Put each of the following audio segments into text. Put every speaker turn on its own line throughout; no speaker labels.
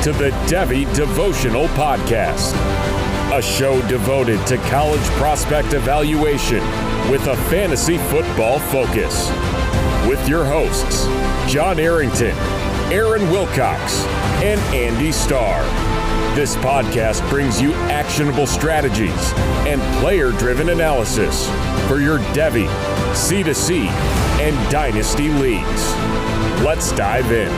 to the Devy Devotional Podcast, a show devoted to college prospect evaluation with a fantasy football focus. With your hosts, John Arrington, Aaron Wilcox, and Andy Starr. This podcast brings you actionable strategies and player-driven analysis for your Devy, C2C, and Dynasty leagues. Let's dive in.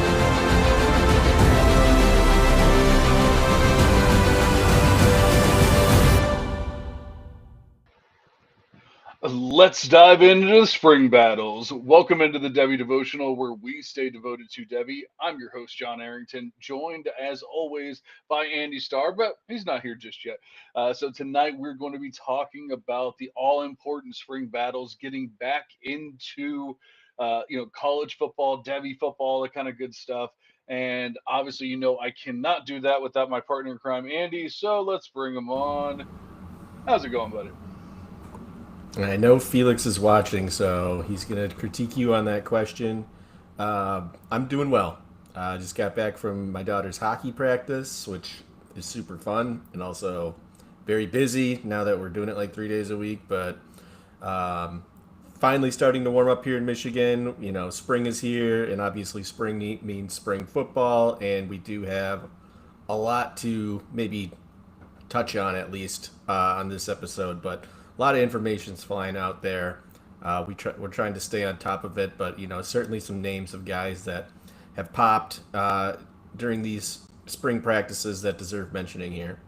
Let's dive into the spring battles. Welcome into the Devy Devotional, where we stay devoted to Devy. I'm your host, John Arrington, joined as always by Andy Starr, but he's not here just yet. So tonight we're going to be talking about the all-important spring battles, getting back into college football, Devy football, that kind of good stuff. And obviously, I cannot do that without my partner in crime, Andy. So let's bring him on. How's it going, buddy?
And I know Felix is watching, so he's going to critique you on that question. I'm doing well. I just got back from my daughter's hockey practice, which is super fun and also very busy now that we're doing it like 3 days a week. But finally starting to warm up here in Michigan. Spring is here, and obviously spring means spring football, and we do have a lot to maybe touch on, at least on this episode. But a lot of information's flying out there. We're trying to stay on top of it, but certainly some names of guys that have popped during these spring practices that deserve mentioning here.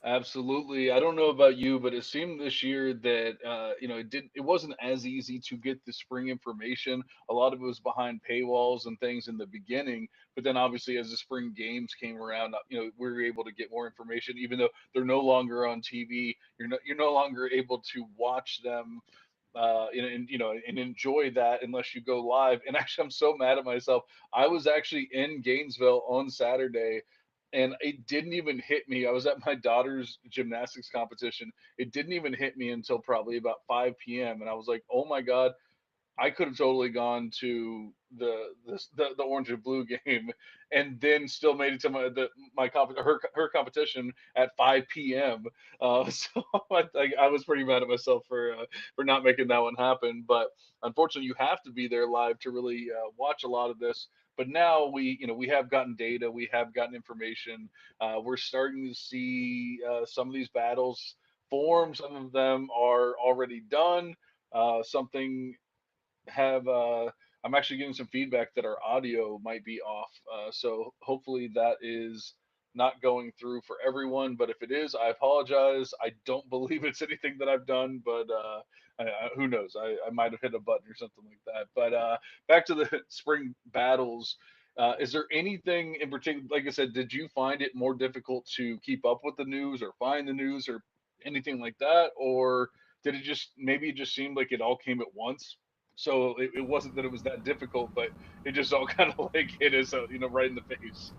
Absolutely. I don't know about you, but it seemed this year that it wasn't as easy to get the spring information. A lot of it was behind paywalls and things in the beginning, but then obviously as the spring games came around, we were able to get more information, even though they're no longer on TV. You're no longer able to watch them and enjoy that unless you go live. And actually, I'm so mad at myself. I was actually in Gainesville on Saturday, and it didn't even hit me. I was at my daughter's gymnastics competition. It didn't even hit me until probably about 5 p.m. And I was like, oh my God, I could have totally gone to the orange and blue game and then still made it to her competition at 5 p.m. So I was pretty mad at myself for not making that one happen. But unfortunately, you have to be there live to really watch a lot of this. But now we have gotten data, we have gotten information. We're starting to see some of these battles form. Some of them are already done. I'm actually getting some feedback that our audio might be off. So hopefully that is not going through for everyone. But if it is, I apologize. I don't believe it's anything that I've done, but who knows? I might have hit a button or something like that. But back to the spring battles. Is there anything in particular, like I said, did you find it more difficult to keep up with the news or find the news or anything like that? Or did it just seemed like it all came at once? So it wasn't that it was that difficult, but it just all kind of like hit us, right in the face.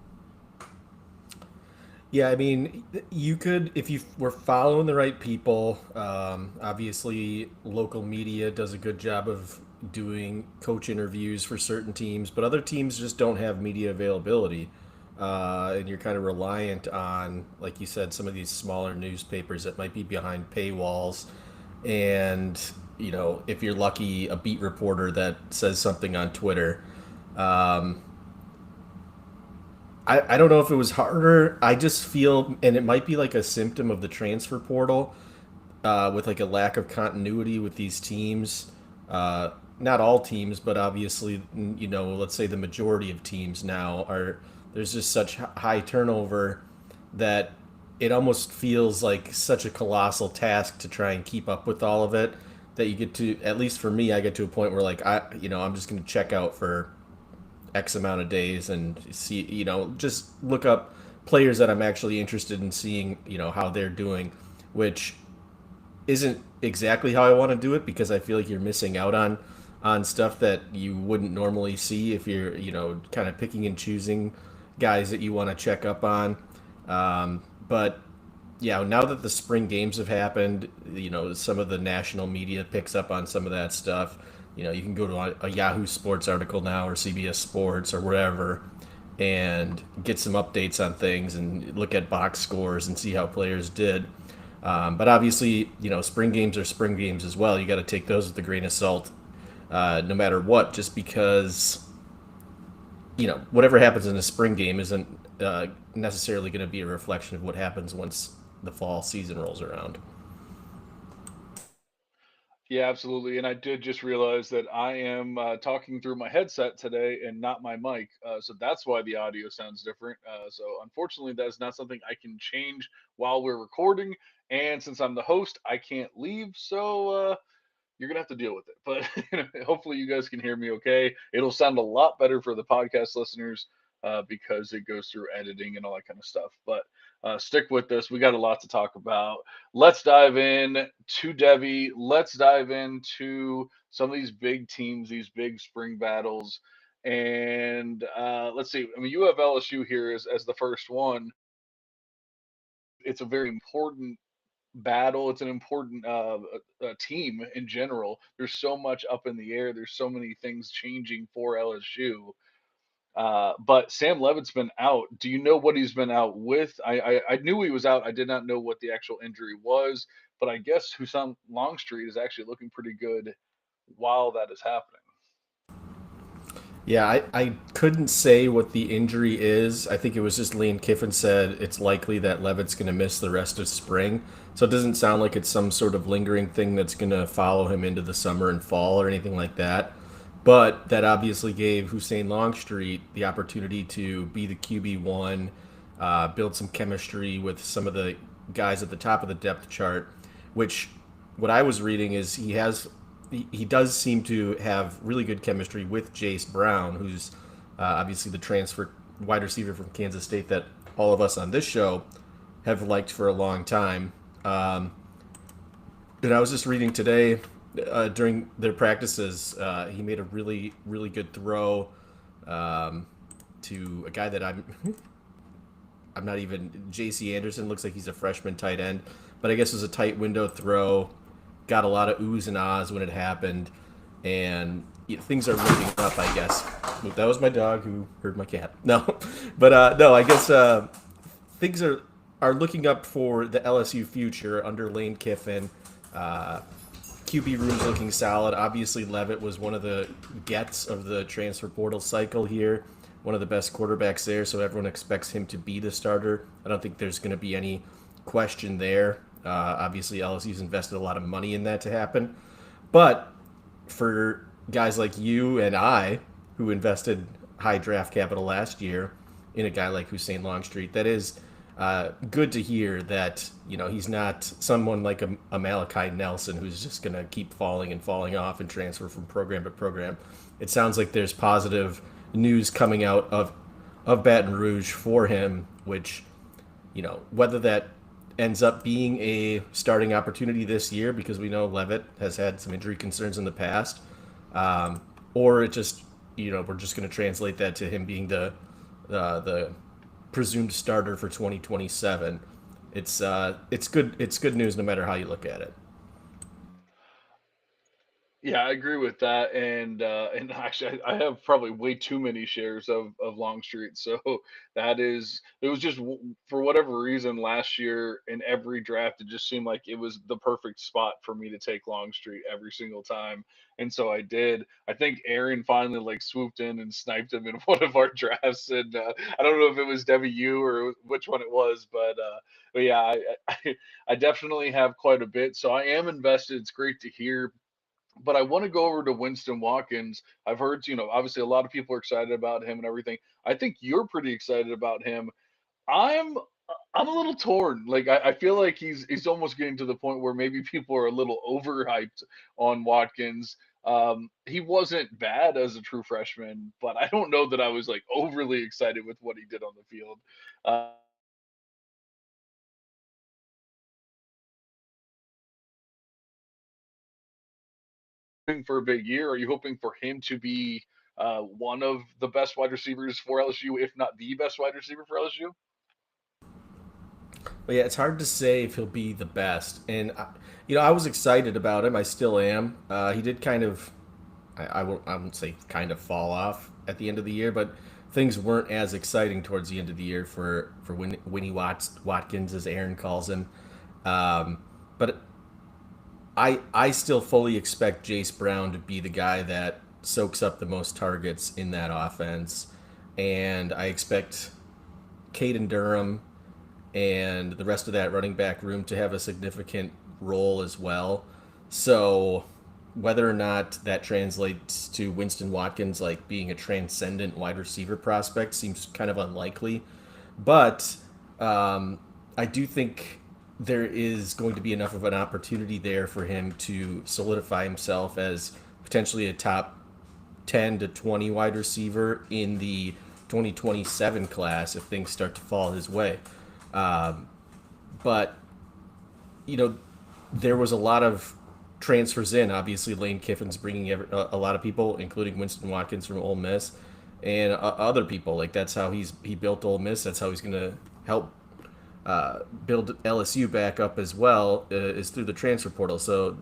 Yeah, I mean, you could, if you were following the right people, obviously local media does a good job of doing coach interviews for certain teams, but other teams just don't have media availability. And you're kind of reliant on, like you said, some of these smaller newspapers that might be behind paywalls. And, if you're lucky, a beat reporter that says something on Twitter. I don't know if it was harder. I just feel, and it might be like a symptom of the transfer portal, with like a lack of continuity with these teams. Not all teams, but obviously, let's say the majority of teams now there's just such high turnover that it almost feels like such a colossal task to try and keep up with all of it, that you get to, at least for me, I get to a point where like I'm just going to check out for X amount of days and see, just look up players that I'm actually interested in seeing, how they're doing, which isn't exactly how I want to do it, because I feel like you're missing out on stuff that you wouldn't normally see if you're, kind of picking and choosing guys that you want to check up on. But yeah, now that the spring games have happened, some of the national media picks up on some of that stuff. You can go to a Yahoo Sports article now or CBS Sports or wherever, and get some updates on things and look at box scores and see how players did. But obviously, spring games are spring games as well. You got to take those with a grain of salt, no matter what. Just because whatever happens in a spring game isn't necessarily going to be a reflection of what happens once the fall season rolls around.
Yeah, absolutely. And I did just realize that I am talking through my headset today and not my mic. So that's why the audio sounds different. So unfortunately, that's not something I can change while we're recording. And since I'm the host, I can't leave. So you're gonna have to deal with it. But hopefully you guys can hear me okay. It'll sound a lot better for the podcast listeners because it goes through editing and all that kind of stuff. But stick with us. We got a lot to talk about. Let's dive in to Devy. Let's dive into some of these big teams, these big spring battles. And let's see. I mean, you have LSU here as the first one. It's a very important battle. It's an important team in general. There's so much up in the air. There's so many things changing for LSU. But Sam Levitt's been out. Do you know what he's been out with? I knew he was out. I did not know what the actual injury was. But I guess Hussam Longstreet is actually looking pretty good while that is happening.
Yeah, I couldn't say what the injury is. I think it was just Lane Kiffin said it's likely that Levitt's going to miss the rest of spring. So it doesn't sound like it's some sort of lingering thing that's going to follow him into the summer and fall or anything like that. But that obviously gave Hussein Longstreet the opportunity to be the QB1, build some chemistry with some of the guys at the top of the depth chart, which what I was reading is he does seem to have really good chemistry with Jace Brown, who's obviously the transfer wide receiver from Kansas State that all of us on this show have liked for a long time. And I was just reading today during their practices, he made a really, really good throw to a guy that I'm not even. J.C. Anderson looks like he's a freshman tight end, but I guess it was a tight window throw. Got a lot of oohs and ahs when it happened, and things are looking up, I guess. That was my dog who heard my cat. No, but no, I guess things are looking up for the LSU future under Lane Kiffin. QB room's looking solid. Obviously, Levitt was one of the gets of the transfer portal cycle here, one of the best quarterbacks there, so everyone expects him to be the starter. I don't think there's going to be any question there. Obviously, LSU's invested a lot of money in that to happen. But for guys like you and I, who invested high draft capital last year in a guy like Hussein Longstreet, that is good to hear that he's not someone like a Malachi Nelson who's just going to keep falling and falling off and transfer from program to program. It sounds like there's positive news coming out of Baton Rouge for him, which whether that ends up being a starting opportunity this year because we know Levitt has had some injury concerns in the past, or it just we're just going to translate that to him being the presumed starter for 2027. It's good. It's good news no matter how you look at it.
Yeah, I agree with that, and actually, I have probably way too many shares of Longstreet. So that is, it was just for whatever reason last year in every draft, it just seemed like it was the perfect spot for me to take Longstreet every single time, and so I did. I think Aaron finally like swooped in and sniped him in one of our drafts, and I don't know if it was WU or which one it was, but yeah, I definitely have quite a bit, so I am invested. It's great to hear, but I want to go over to Winston Watkins. I've heard, obviously a lot of people are excited about him and everything. I think you're pretty excited about him. I'm I'm a little torn. Like I feel like he's almost getting to the point where maybe people are a little overhyped on Watkins. He wasn't bad as a true freshman, but I don't know that I was like overly excited with what he did on the field. Uh, hoping for a big year? Are you hoping for him to be one of the best wide receivers for LSU, if not the best wide receiver for LSU?
But yeah, it's hard to say if he'll be the best. And I was excited about him. I still am. He did kind of, I won't say kind of fall off at the end of the year, but things weren't as exciting towards the end of the year for Winnie Watkins, as Aaron calls him. But I still fully expect Jace Brown to be the guy that soaks up the most targets in that offense, and I expect Caden Durham and the rest of that running back room to have a significant role as well. So whether or not that translates to Winston Watkins like being a transcendent wide receiver prospect seems kind of unlikely. But I do think there is going to be enough of an opportunity there for him to solidify himself as potentially a top 10 to 20 wide receiver in the 2027 class if things start to fall his way. Um, but, you know, there was a lot of transfers in. Obviously, Lane Kiffin's bringing a lot of people, including Winston Watkins from Ole Miss, and other people. Like that's how he built Ole Miss. That's how he's going to help build LSU back up as well. Is through the transfer portal. So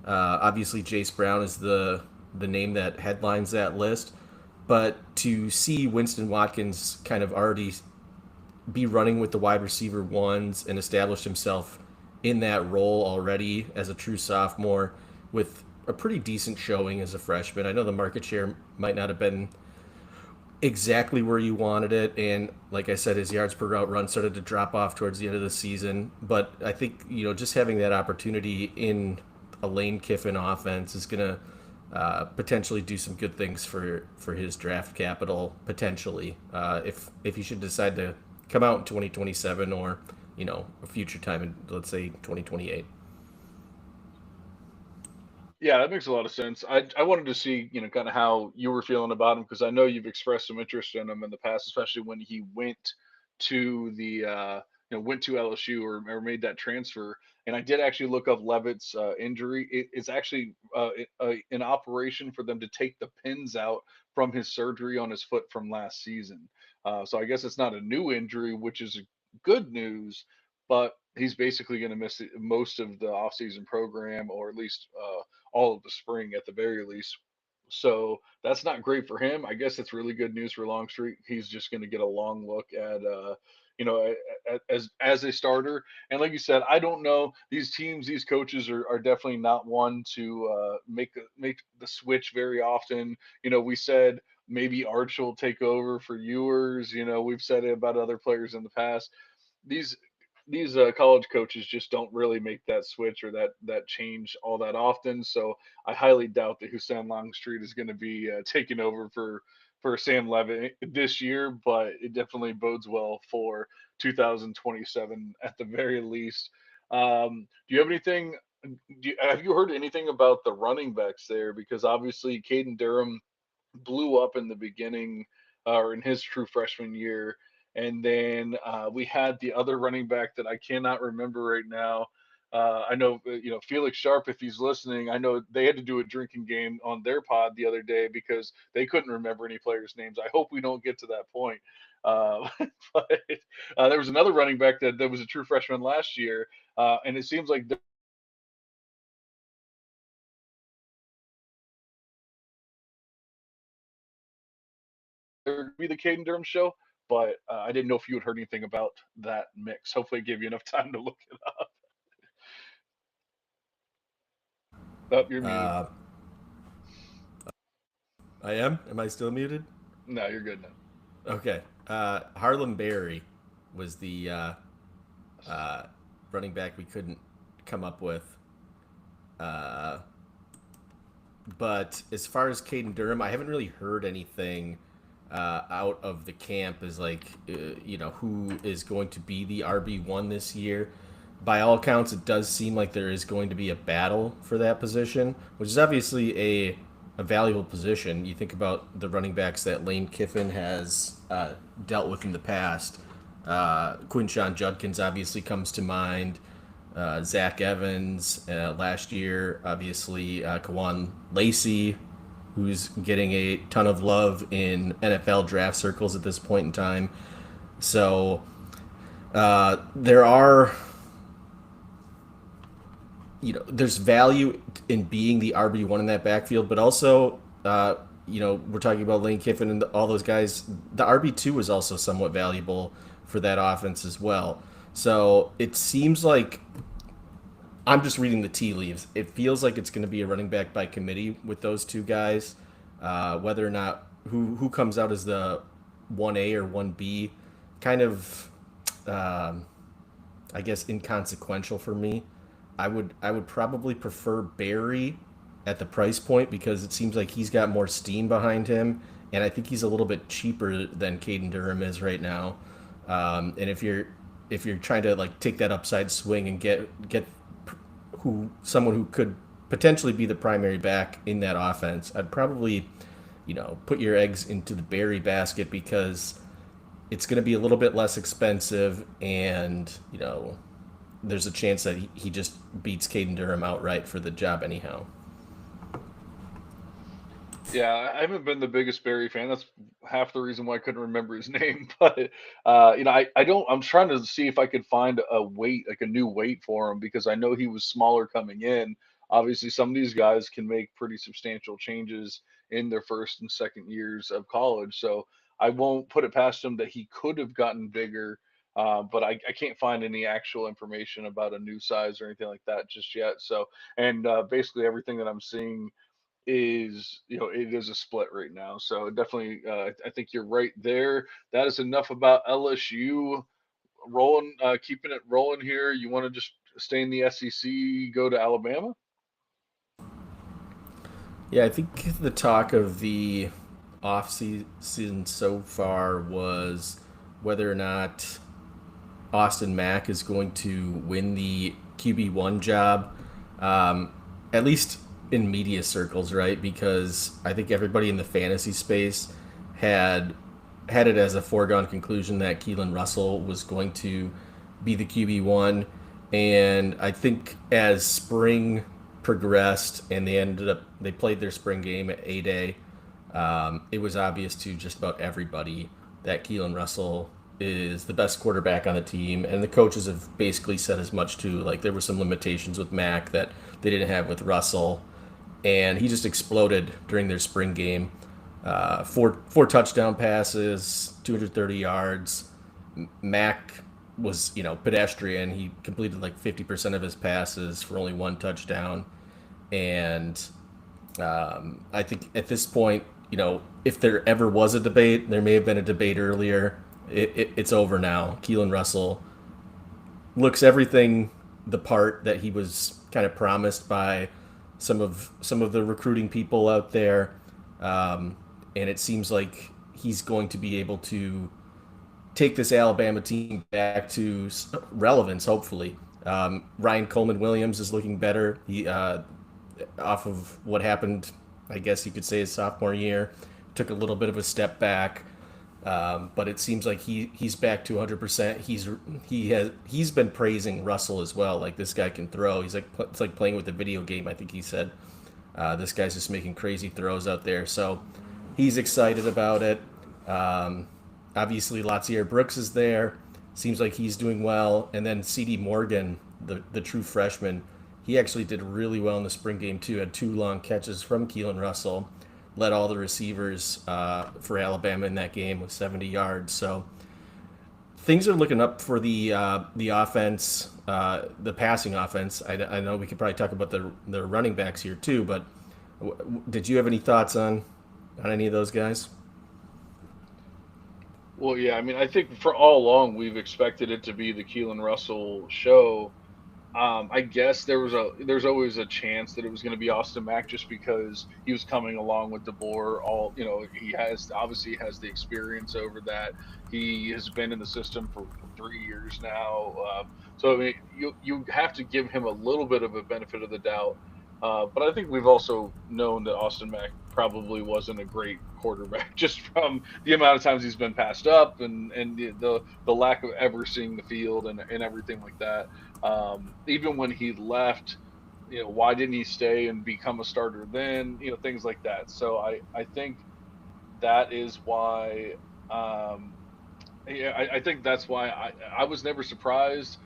obviously, Jace Brown is the name that headlines that list. But to see Winston Watkins kind of already be running with the wide receiver ones and establish himself in that role already as a true sophomore with a pretty decent showing as a freshman. I know the market share might not have been exactly where you wanted it, and like I said, his yards per route run started to drop off towards the end of the season. But I think just having that opportunity in a Lane Kiffin offense is going to potentially do some good things for his draft capital potentially if he should decide to come out in 2027 or a future time in, let's say, 2028.
Yeah, that makes a lot of sense. I wanted to see, kind of how you were feeling about him because I know you've expressed some interest in him in the past, especially when he went to went to LSU or made that transfer. And I did actually look up Levitt's injury. It's actually an operation for them to take the pins out from his surgery on his foot from last season. So I guess it's not a new injury, which is good news, but he's basically going to miss most of the offseason program, or at least all of the spring at the very least. So that's not great for him. I guess it's really good news for Longstreet. He's just going to get a long look at, as a starter. And like you said, I don't know, these teams, these coaches are definitely not one to make the switch very often. We said maybe Arch will take over for Ewers. We've said it about other players in the past. These college coaches just don't really make that switch or that change all that often. So I highly doubt that Hussein Longstreet is going to be taking over for Sam Levitt this year, but it definitely bodes well for 2027 at the very least. Do you have anything? Have you heard anything about the running backs there? Because obviously Caden Durham blew up in the beginning or in his true freshman year. And then we had the other running back that I cannot remember right now. I know, Felix Sharp, if he's listening, I know they had to do a drinking game on their pod the other day because they couldn't remember any players' names. I hope we don't get to that point. But there was another running back that was a true freshman last year, and it seems like be the Caden Durham show, but I didn't know if you had heard anything about that mix. Hopefully, it gave you enough time to look it up. Oh, you're muted.
Uh, I am. Am I still muted?
No, you're good now.
Okay. Harlem Berry was the uh, running back we couldn't come up with. Uh, but as far as Caden Durham, I haven't really heard anything out of the camp as like who is going to be the RB1 this year. By all accounts, it does seem like there is going to be a battle for that position, which is obviously a valuable position. You think about the running backs that Lane Kiffin has dealt with in the past. Quinshawn Judkins obviously comes to mind. Zach Evans last year, obviously Kawan Lacey, who's getting a ton of love in NFL draft circles at this point in time. So there are, there's value in being the RB1 in that backfield, but also we're talking about Lane Kiffin and all those guys. The RB2 was also somewhat valuable for that offense as well. So it seems like I'm just reading the tea leaves. It feels like it's going to be a running back by committee with those two guys. Whether or not who comes out as the 1A or 1B, kind of, I guess, inconsequential for me. I would probably prefer Barry at the price point because it seems like he's got more steam behind him, and I think he's a little bit cheaper than Caden Durham is right now. And if you're trying to like take that upside swing and get someone who could potentially be the primary back in that offense, I'd probably put your eggs into the Barry basket because it's going to be a little bit less expensive, and there's a chance that he just beats Caden Durham outright for the job anyhow.
Yeah, I haven't been the biggest Barry fan. That's half the reason why I couldn't remember his name. But I don't. I'm trying to see if I could find a weight, like a new weight for him, because I know he was smaller coming in. Obviously, some of these guys can make pretty substantial changes in their first and second years of college. So I won't put it past him that he could have gotten bigger. But I can't find any actual information about a new size or anything like that just yet. So, and basically everything that I'm seeing is it is a split right now, so definitely I think you're right there. That is enough about LSU. Rolling, keeping it rolling here. You want to just stay in the SEC, go to Alabama?
Yeah, I think the talk of the off season so far was whether or not Austin Mack is going to win the QB1 job, um, at least in media circles, right? Because I think everybody in the fantasy space had had it as a foregone conclusion that Keelan Russell was going to be the QB1. And I think as spring progressed and they played their spring game at A-Day, it was obvious to just about everybody that Keelan Russell is the best quarterback on the team, and the coaches have basically said as much too. Like there were some limitations with Mac that they didn't have with Russell, and he just exploded during their spring game. Four touchdown passes, 230 yards. Mac was pedestrian. He completed like 50% of his passes for only one touchdown, and I think at this point, if there ever was a debate, there may have been a debate earlier. It's over now. Keelan Russell looks everything the part that he was kind of promised by some of the recruiting people out there, and it seems like he's going to be able to take this Alabama team back to relevance. Hopefully, Ryan Coleman Williams is looking better. He off of what happened, I guess you could say his sophomore year, took a little bit of a step back. But it seems like he's back to 100%. He's been praising Russell as well. Like this guy can throw. It's like playing with a video game. I think he said this guy's just making crazy throws out there. So he's excited about it. Obviously, Latsier Brooks is there. Seems like he's doing well. And then C.D. Morgan, the true freshman, he actually did really well in the spring game too. Had two long catches from Keelan Russell, led all the receivers for Alabama in that game with 70 yards. So things are looking up for the offense, the passing offense. I know we could probably talk about the running backs here too, but did you have any thoughts on any of those guys?
Well, yeah, I mean, I think for all along we've expected it to be the Keelan Russell show. I guess there's always a chance that it was going to be Austin Mack just because he was coming along with DeBoer. He has the experience over that. He has been in the system for 3 years now. So I mean, you have to give him a little bit of a benefit of the doubt. But I think we've also known that Austin Mack probably wasn't a great quarterback just from the amount of times he's been passed up and the lack of ever seeing the field and everything like that. Even when he left, why didn't he stay and become a starter then? Things like that. So I think that is why. Yeah, I think that's why I was never surprised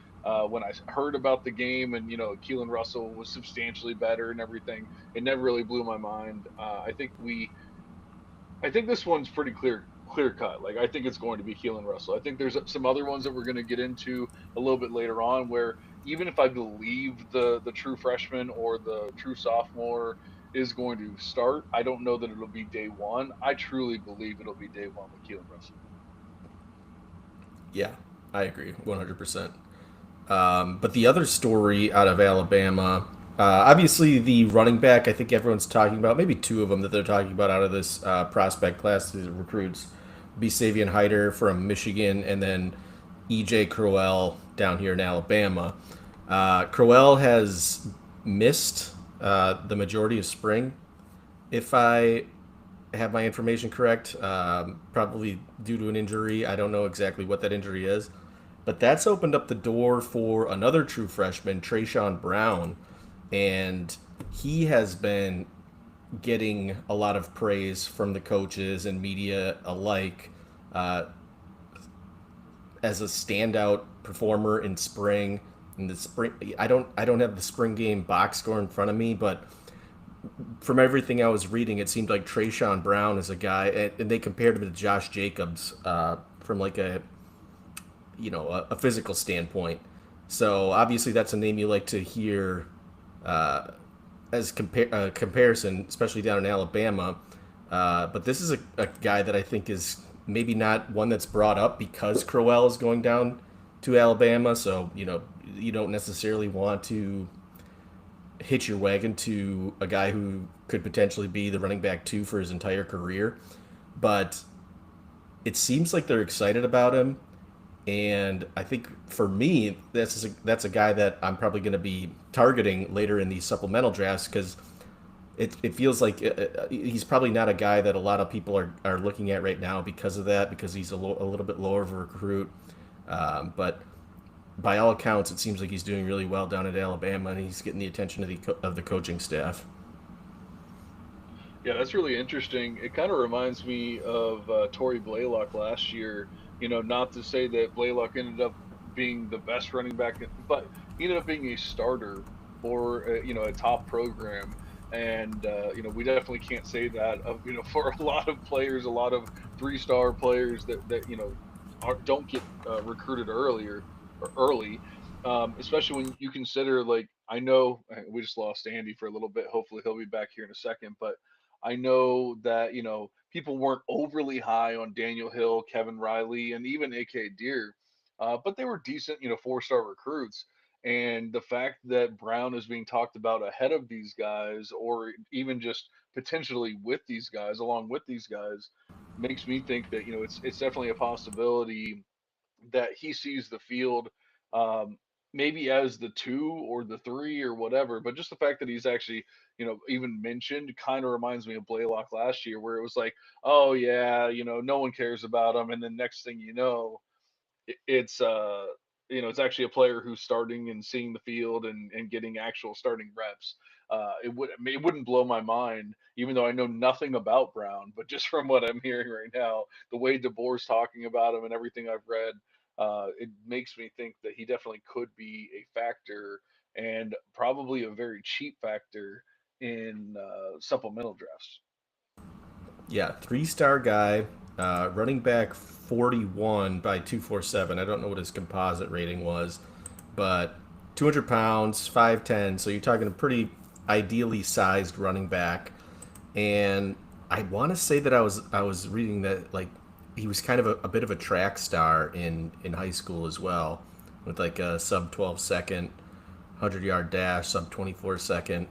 when I heard about the game and Keelan Russell was substantially better and everything. It never really blew my mind. I think I think this one's pretty clear cut. Like I think it's going to be Keelan Russell. I think there's some other ones that we're going to get into a little bit later on where even if I believe the true freshman or the true sophomore is going to start, I don't know that it'll be day one. I truly believe it'll be day one with Keelan Russell.
Yeah, I agree 100%. But the other story out of Alabama, obviously the running back, I think everyone's talking about, maybe two of them that they're talking about out of this prospect class, these recruits, be Savion Hyder from Michigan and then EJ Crowell down here in Alabama. Crowell has missed the majority of spring, if I have my information correct, probably due to an injury. I don't know exactly what that injury is, but that's opened up the door for another true freshman, Trayshawn Brown, and he has been getting a lot of praise from the coaches and media alike uh, as a standout performer in spring. In the spring, I don't have the spring game box score in front of me, but from everything I was reading, it seemed like Trayshawn Brown is a guy, and they compared him to Josh Jacobs from like a physical standpoint. So obviously that's a name you like to hear uh, as comparison, especially down in Alabama. But this is a guy that I think is maybe not one that's brought up because Crowell is going down to Alabama. So you don't necessarily want to hitch your wagon to a guy who could potentially be the running back two for his entire career. But it seems like they're excited about him, and I think for me, that's a guy that I'm probably going to be targeting later in these supplemental drafts because it feels like he's probably not a guy that a lot of people are looking at right now because of that, because he's a little bit lower of a recruit. But by all accounts, it seems like he's doing really well down at Alabama, and he's getting the attention of the coaching staff.
Yeah, that's really interesting. It kind of reminds me of Torrey Blaylock last year. Not to say that Blaylock ended up being the best running back, but he ended up being a starter for a top program. And we definitely can't say that of for a lot of players, a lot of three-star players that don't get recruited early, especially when you consider like I know we just lost Andy for a little bit. Hopefully he'll be back here in a second, but I know that people weren't overly high on Daniel Hill, Kevin Riley, and even AK Deer, but they were decent, four-star recruits. And the fact that Brown is being talked about ahead of these guys, or even just potentially with these guys, along with these guys, makes me think that it's definitely a possibility that he sees the field, maybe as the two or the three or whatever. But just the fact that he's actually, even mentioned kind of reminds me of Blaylock last year, where it was like, oh yeah, no one cares about him, and then next thing you know, it's it's actually a player who's starting and seeing the field and getting actual starting reps. It wouldn't blow my mind, even though I know nothing about Brown, but just from what I'm hearing right now, the way DeBoer's talking about him and everything I've read, it makes me think that he definitely could be a factor, and probably a very cheap factor in supplemental drafts.
Yeah, 3-star guy, running back 41 by 247. I don't know what his composite rating was, but 200 pounds, 5'10. So you're talking a pretty ideally sized running back. And I want to say that I was reading that like he was kind of a bit of a track star in high school as well, with like a sub 12 second 100-yard dash, sub 24 second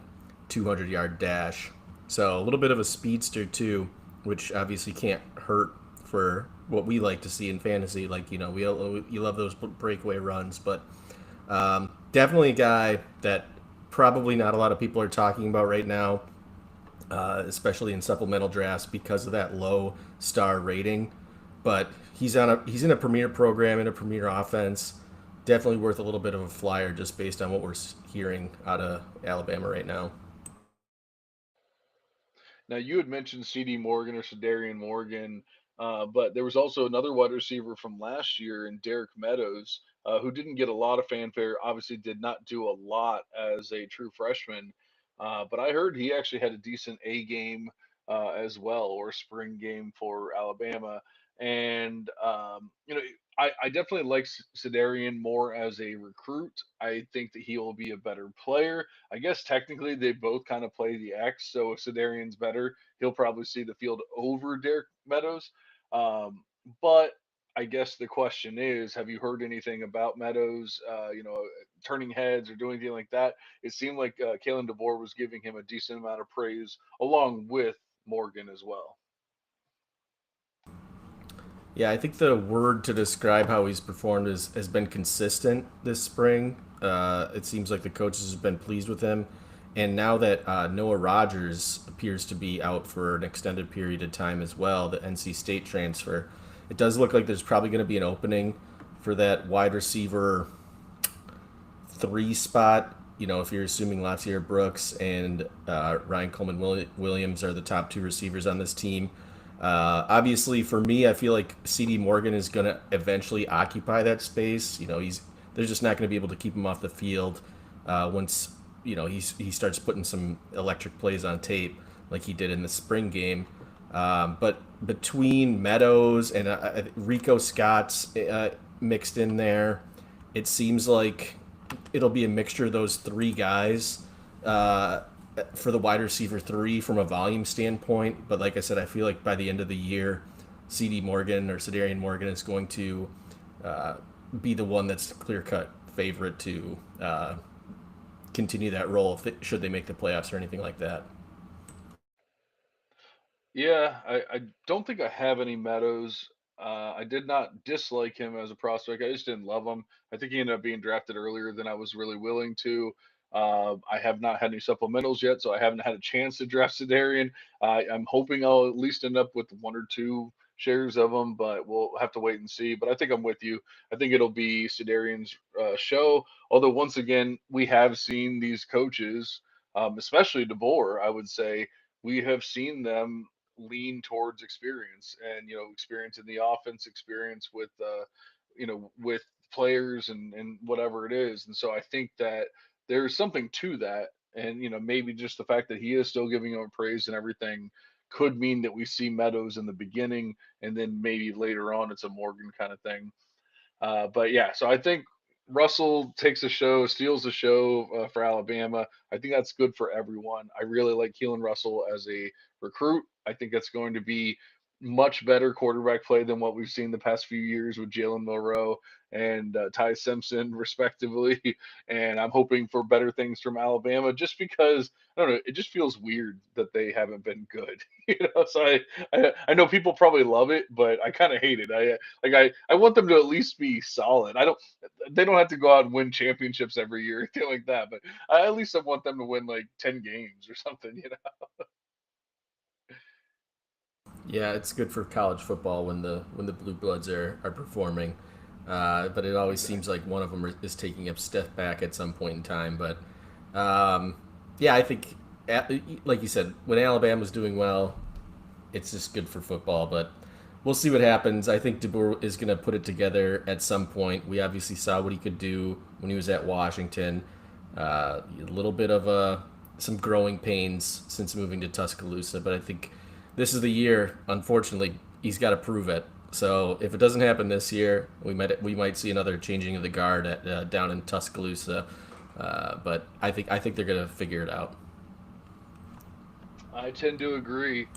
200-yard dash. So a little bit of a speedster too, which obviously can't hurt for what we like to see in fantasy. Like you love those breakaway runs, but definitely a guy that probably not a lot of people are talking about right now, especially in supplemental drafts because of that low star rating. But he's in a premier program in a premier offense. Definitely worth a little bit of a flyer just based on what we're hearing out of Alabama right now.
Now you had mentioned C.D. Morgan or Sedarian Morgan, but there was also another wide receiver from last year in Derek Meadows, who didn't get a lot of fanfare. Obviously, did not do a lot as a true freshman, but I heard he actually had a decent A game. as well, or spring game for Alabama. And I definitely like Sedarian more as a recruit. I think that he will be a better player. I guess technically they both kind of play the X, so if Sedarian's better, he'll probably see the field over Derek Meadows. But I guess the question is, have you heard anything about Meadows? Turning heads or doing anything like that? It seemed like Kalen DeVore was giving him a decent amount of praise, along with Morgan as well.
Yeah, I think the word to describe how he's performed has been consistent this spring. It seems like the coaches have been pleased with him. And now that Noah Rogers appears to be out for an extended period of time as well, the NC State transfer, it does look like there's probably going to be an opening for that wide receiver three spot. You know, if you're assuming Latier Brooks and Ryan Coleman Williams are the top two receivers on this team. Obviously, for me, I feel like CD Morgan is going to eventually occupy that space. You know, they're just not going to be able to keep him off the field once he starts putting some electric plays on tape like he did in the spring game. But between Meadows and Rico Scott's mixed in there, it seems like it'll be a mixture of those three guys for the wide receiver three from a volume standpoint. But like I said, I feel like by the end of the year, CD Morgan or Sedarian Morgan is going to be the one that's clear cut favorite to continue that role should they make the playoffs or anything like that.
Yeah, I don't think I have any Meadows. I did not dislike him as a prospect. I just didn't love him. I think he ended up being drafted earlier than I was really willing to. I have not had any supplementals yet, so I haven't had a chance to draft Sedarian. I'm hoping I'll at least end up with one or two shares of them, but we'll have to wait and see. But I think I'm with you. I think it'll be Sedarian's show. Although once again, we have seen these coaches, especially DeBoer, I would say we have seen them lean towards experience and experience in the offense, experience with players and whatever it is. And so I think that there's something to that. And maybe just the fact that he is still giving him praise and everything could mean that we see Meadows in the beginning, and then maybe later on it's a Morgan kind of thing. But yeah, so I think Russell takes a show, steals a show for Alabama. I think that's good for everyone. I really like Keelan Russell as a recruit. I think that's going to be much better quarterback play than what we've seen the past few years with Jalen Milroe and Ty Simpson, respectively. And I'm hoping for better things from Alabama, just because I don't know. It just feels weird that they haven't been good, So I know people probably love it, but I kind of hate it. I want them to at least be solid. I don't They don't have to go out and win championships every year or anything like that, but at least I want them to win like 10 games or something.
Yeah, it's good for college football when the blue bloods are performing, but it always seems
Exactly.
like one of them is taking a step back at some point in time. But um, yeah, I think like you said, when Alabama's doing well, it's just good for football. But we'll see what happens. I think DeBoer is going to put it together at some point. We obviously saw what he could do when he was at Washington. A little bit of some growing pains since moving to Tuscaloosa, but I think this is the year. Unfortunately, he's got to prove it. So if it doesn't happen this year, we might see another changing of the guard down in Tuscaloosa. But I think they're gonna figure it out.
I tend to agree.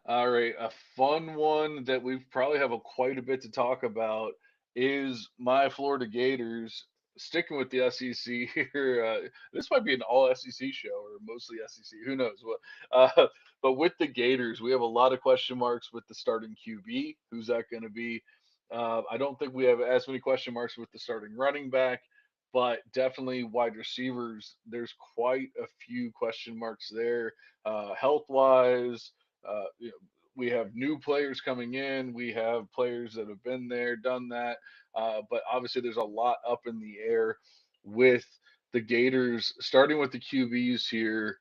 All right, a fun one that we probably have quite a bit to talk about is my Florida Gators. Sticking with the SEC here, this might be an all SEC show or mostly SEC. Who knows what? But with the Gators, we have a lot of question marks with the starting QB. Who's that going to be? I don't think we have as many question marks with the starting running back, but definitely wide receivers. There's quite a few question marks there, health wise. We have new players coming in. We have players that have been there, done that. But obviously, there's a lot up in the air with the Gators. Starting with the QBs here,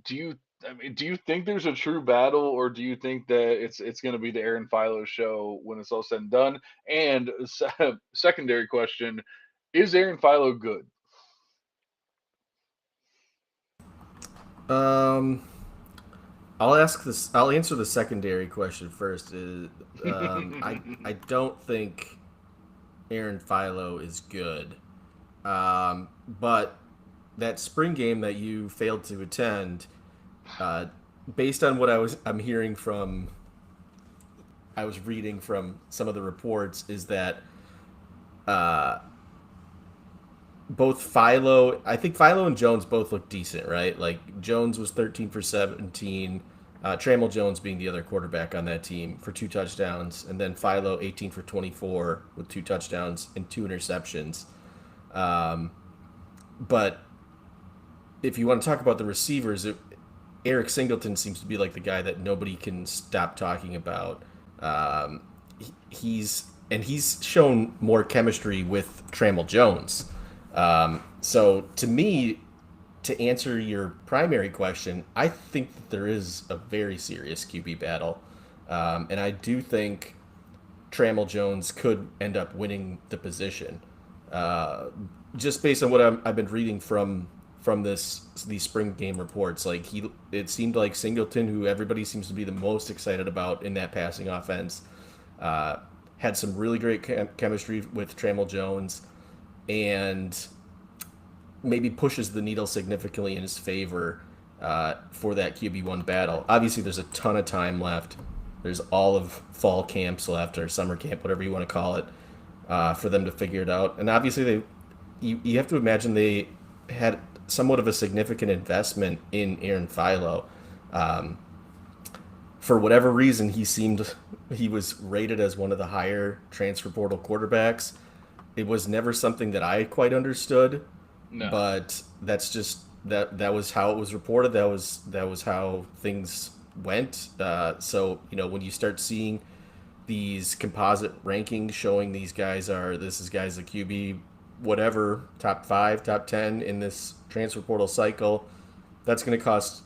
do you? I mean, do you think there's a true battle, or do you think that it's going to be the Aaron Philo show when it's all said and done? And secondary question: is Aaron Philo good?
Um, I'll ask this. I'll answer the secondary question first. I don't think Aaron Philo is good. But that spring game that you failed to attend, uh, based on what I'm hearing from, I was reading from some of the reports, is that uh, both Philo, I think Philo and Jones both look decent, right? Like Jones was 13 for 17, Trammell Jones being the other quarterback on that team for 2 touchdowns, and then Philo 18 for 24 with 2 touchdowns and 2 interceptions. Um, but if you want to talk about the receivers, Eric Singleton seems to be like the guy that nobody can stop talking about. Um, he's shown more chemistry with Trammell Jones. So to me, to answer your primary question, I think that there is a very serious QB battle, and I do think Trammell Jones could end up winning the position. Uh, just based on what I've been reading from these spring game reports, like it seemed like Singleton, who everybody seems to be the most excited about in that passing offense, uh, had some really great chemistry with Trammell Jones, and maybe pushes the needle significantly in his favor for that QB1 battle. Obviously, there's a ton of time left. There's all of fall camps left, or summer camp, whatever you want to call it, for them to figure it out. And obviously, you have to imagine they had somewhat of a significant investment in Aaron Philo. Um, for whatever reason, he was rated as one of the higher transfer portal quarterbacks. It was never something that I quite understood,
No.
but that's just that was how it was reported. That was how things went. So when you start seeing these composite rankings showing these guys are this is guys a QB whatever top 5 top 10 in this transfer portal cycle, that's going to cost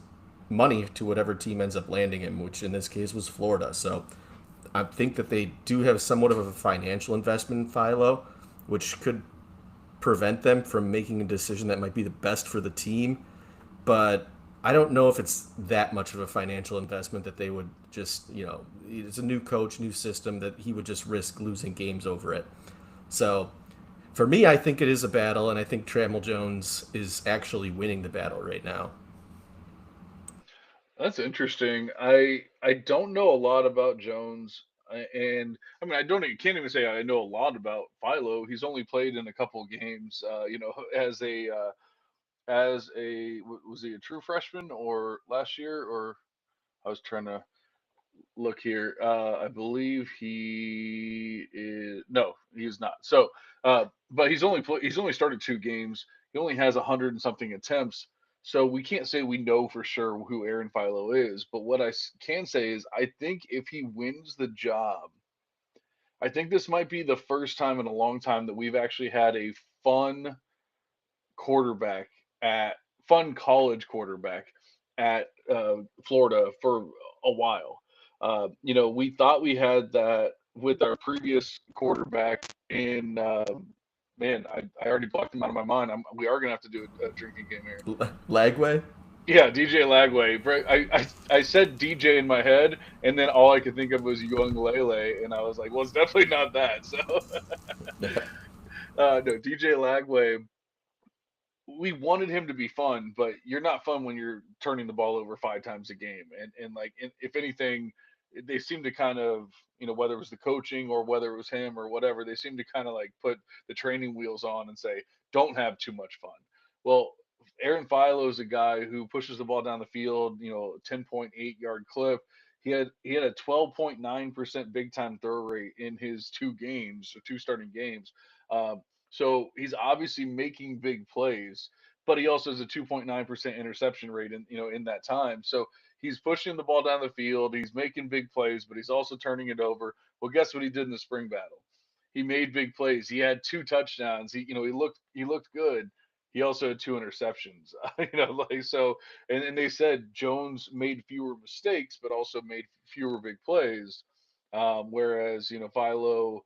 money to whatever team ends up landing him, which in this case was Florida. So I think that they do have somewhat of a financial investment in Philo, which could prevent them from making a decision that might be the best for the team. But I don't know if it's that much of a financial investment that they would just, it's a new coach, new system, that he would just risk losing games over it. So for me, I think it is a battle, and I think Trammell Jones is actually winning the battle right now.
That's interesting. I don't know a lot about Jones, and I mean I don't even can't even say I know a lot about Philo. He's only played in a couple games. Was he a true freshman or last year, or I was trying to look here. I believe he is no, he's not. So, but he's only started 2 games. He only has 100 and something attempts. So we can't say we know for sure who Aaron Philo is. But what can say is I think if he wins the job, I think this might be the first time in a long time that we've actually had a fun quarterback at fun college quarterback at Florida for a while. We thought we had that with our previous quarterback in. Man, I already blocked him out of my mind. We are gonna have to do a drinking game here.
Lagway?
Yeah, DJ Lagway. I said DJ in my head, and then all I could think of was Young Lele, and I was like, well, it's definitely not that. So, no, DJ Lagway, we wanted him to be fun, but you're not fun when you're turning the ball over 5 times a game. And like, if anything, they seem to kind of, whether it was the coaching or whether it was him or whatever, they seem to kind of like put the training wheels on and say, don't have too much fun. Well, Aaron Philo is a guy who pushes the ball down the field, 10.8 yard clip. He had a 12.9% big time throw rate in his 2 games, or 2 starting games. So he's obviously making big plays, but he also has a 2.9% interception rate in that time. So he's pushing the ball down the field, he's making big plays, but he's also turning it over. Well, guess what he did in the spring battle? He made big plays. He had 2 touchdowns. He looked good. He also had 2 interceptions. Like so, and they said Jones made fewer mistakes, but also made fewer big plays. Whereas Philo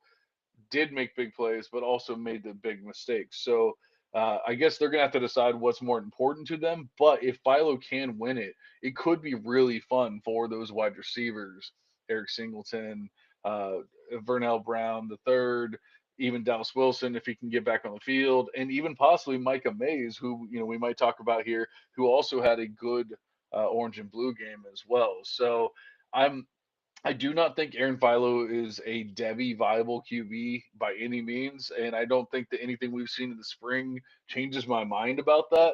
did make big plays, but also made the big mistakes. So I guess they're gonna have to decide what's more important to them. But if Philo can win it, it could be really fun for those wide receivers, Eric Singleton, uh, Vernell Brown the third, even Dallas Wilson if he can get back on the field, and even possibly Micah Mays, who we might talk about here, who also had a good orange and blue game as well. So I'm I do not think Aaron Philo is a Devy viable QB by any means, and I don't think that anything we've seen in the spring changes my mind about that.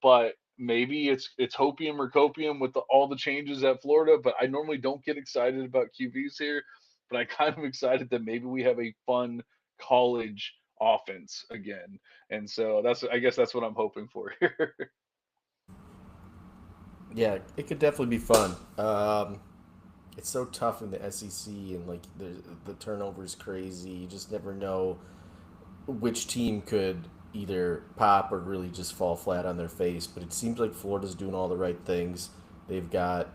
But maybe it's hopium or copium with all the changes at Florida. But I normally don't get excited about QBs here, but I kind of excited that maybe we have a fun college offense again, and so I guess that's what I'm hoping for here.
Yeah, it could definitely be fun. It's so tough in the SEC, and like the turnover is crazy. You just never know which team could either pop or really just fall flat on their face. But it seems like Florida's doing all the right things. They've got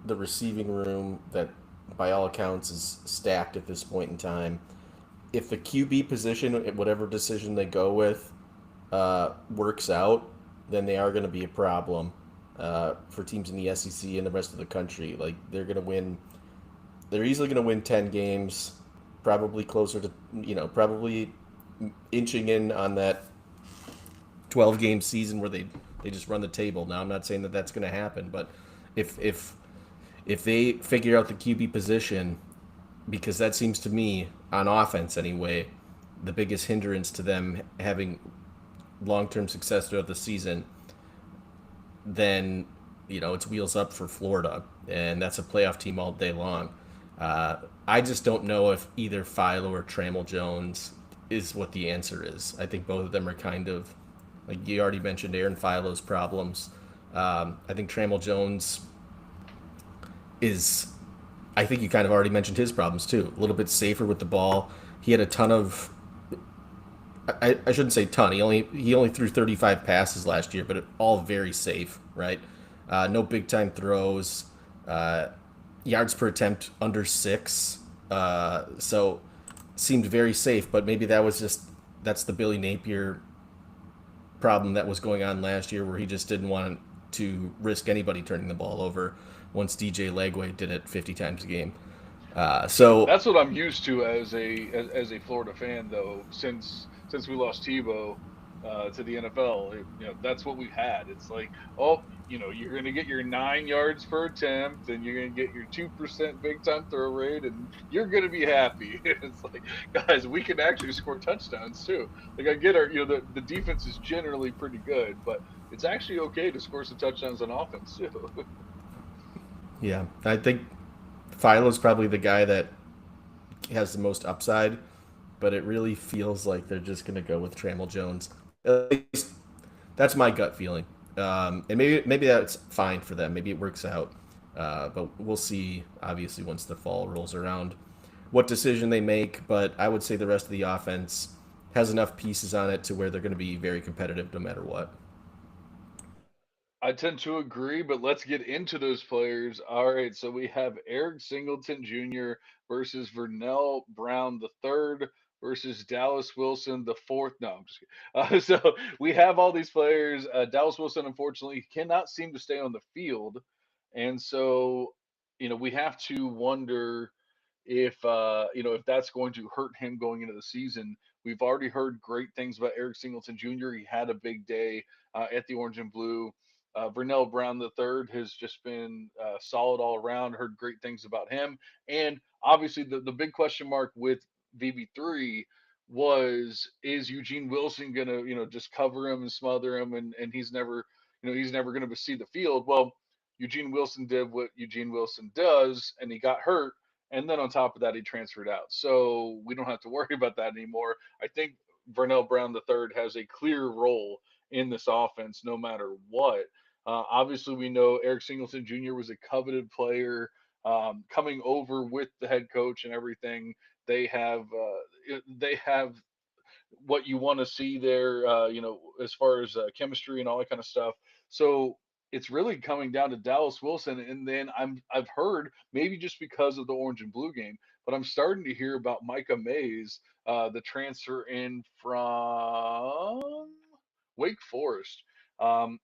the receiving room that, by all accounts, is stacked at this point in time. If the QB position, whatever decision they go with, works out, then they are going to be a problem for teams in the SEC and the rest of the country. Like they're going to win. They're easily going to win 10 games, probably closer to probably inching in on that 12-game season where they just run the table. Now I'm not saying that that's going to happen, but if if if they figure out the QB position, because that seems to me on offense anyway, the biggest hindrance to them having long-term success throughout the season, then it's wheels up for Florida, and that's a playoff team all day long. Uh, I just don't know if either Philo or Trammell Jones is what the answer is. I think both of them are kind of like you already mentioned Aaron Philo's problems. I think Trammell Jones is. I think you kind of already mentioned his problems too. A little bit safer with the ball. He had a ton of. I shouldn't say ton. He only threw 35 passes last year, but all very safe, right? No big time throws. Uh, Yards per attempt under 6. So seemed very safe, but maybe that's the Billy Napier problem that was going on last year, where he just didn't want to risk anybody turning the ball over once DJ Legway did it 50 times a game. So
That's what I'm used to as a Florida fan, though. Since we lost Tebow to the NFL, that's what we've had. It's like, oh, you're going to get your 9 yards per attempt, and you're going to get your 2% big time throw rate, and you're going to be happy. It's like, guys, we can actually score touchdowns too. Like I get the defense is generally pretty good, but it's actually okay to score some touchdowns on offense too.
yeah, I think Philo's probably the guy that has the most upside, but it really feels like they're just going to go with Trammell Jones. At least that's my gut feeling. And maybe that's fine for them. Maybe it works out. But we'll see, obviously, once the fall rolls around, what decision they make. But I would say the rest of the offense has enough pieces on it to where they're going to be very competitive no matter what.
I tend to agree, but let's get into those players. All right, so we have Eric Singleton Jr. versus Vernell Brown the third versus Dallas Wilson the fourth. No, I'm just kidding. So we have all these players. Dallas Wilson, unfortunately, cannot seem to stay on the field, and so we have to wonder if that's going to hurt him going into the season. We've already heard great things about Eric Singleton Jr. He had a big day at the Orange and Blue. Vernell Brown the third has just been solid all around. Heard great things about him, and obviously the big question mark with VB3 was, is Eugene Wilson gonna just cover him and smother him, and he's never gonna see the field. Well, Eugene Wilson did what Eugene Wilson does, and he got hurt, and then on top of that, he transferred out. So we don't have to worry about that anymore. I think Vernell Brown the third has a clear role in this offense, no matter what. Obviously, we know Eric Singleton Jr. was a coveted player coming over with the head coach and everything. They have what you want to see there, as far as chemistry and all that kind of stuff. So it's really coming down to Dallas Wilson. And then I've heard, maybe just because of the orange and blue game, but I'm starting to hear about Micah Mays, the transfer in from Wake Forest,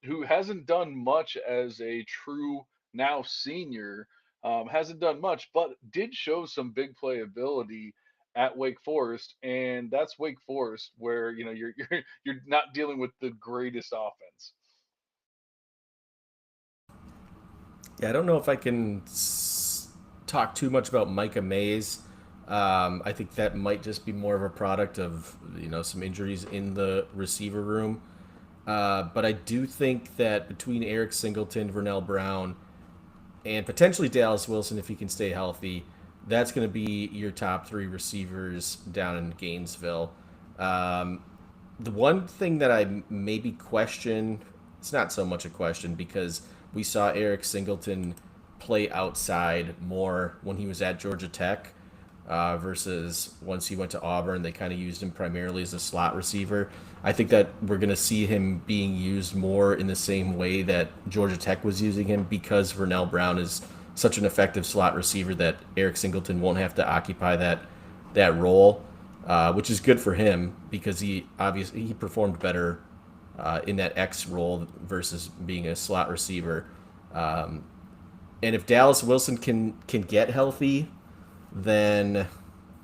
who hasn't done much as a true now senior, hasn't done much, but did show some big playability at Wake Forest, and that's Wake Forest, where you're not dealing with the greatest offense.
Yeah, I don't know if I can talk too much about Micah Mays. I think that might just be more of a product of some injuries in the receiver room. But I do think that between Eric Singleton, Vernell Brown, and potentially Dallas Wilson, if he can stay healthy, that's going to be your top three receivers down in Gainesville. Um, the one thing that I maybe question, it's not so much a question because we saw Eric Singleton play outside more when he was at Georgia Tech versus once he went to Auburn, they kind of used him primarily as a slot receiver. I think that we're going to see him being used more in the same way that Georgia Tech was using him because Vernell Brown is such an effective slot receiver that Eric Singleton won't have to occupy that role, which is good for him because he performed better in that X role versus being a slot receiver. Um, and if Dallas Wilson can get healthy, then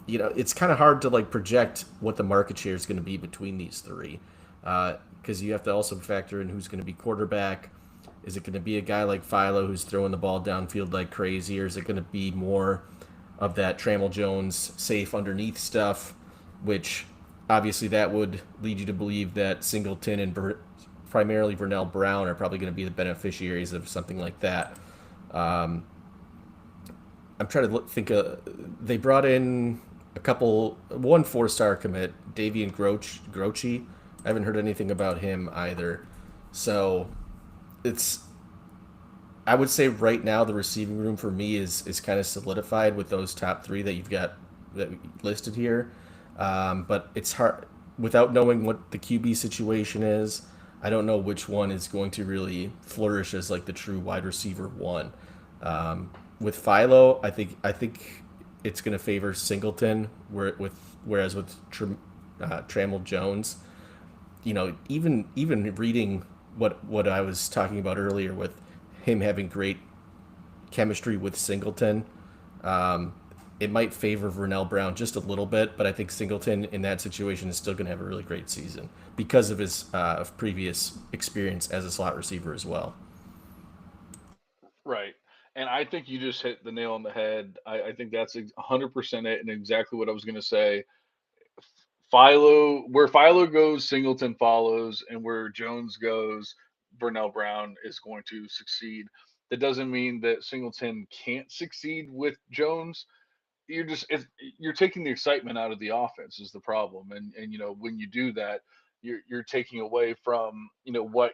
it's kind of hard to like project what the market share is going to be between these three, because you have to also factor in who's going to be quarterback. Is it going to be a guy like Philo who's throwing the ball downfield like crazy, or is it going to be more of that Trammell Jones safe underneath stuff, which obviously that would lead you to believe that Singleton and primarily Vernell Brown are probably going to be the beneficiaries of something like that. Um, I'm trying to think. They brought in one 4-star commit, Davy and Grochi. I haven't heard anything about him either. So it's I would say right now the receiving room for me is kind of solidified with those top three that you've got that listed here. But it's hard without knowing what the QB situation is. I don't know which one is going to really flourish as like the true wide receiver one. With Philo, I think it's going to favor Singleton, whereas with Trammell Jones, even reading what I was talking about earlier with him having great chemistry with Singleton, um, it might favor Vernell Brown just a little bit, but I think Singleton in that situation is still going to have a really great season because of his previous experience as a slot receiver as well.
Right. And I think you just hit the nail on the head. I think that's 100% it and exactly what I was going to say. Where Philo goes, Singleton follows, and where Jones goes, Burnell Brown is going to succeed. That doesn't mean that Singleton can't succeed with Jones. You're taking the excitement out of the offense is the problem, and when you do that, you're taking away from what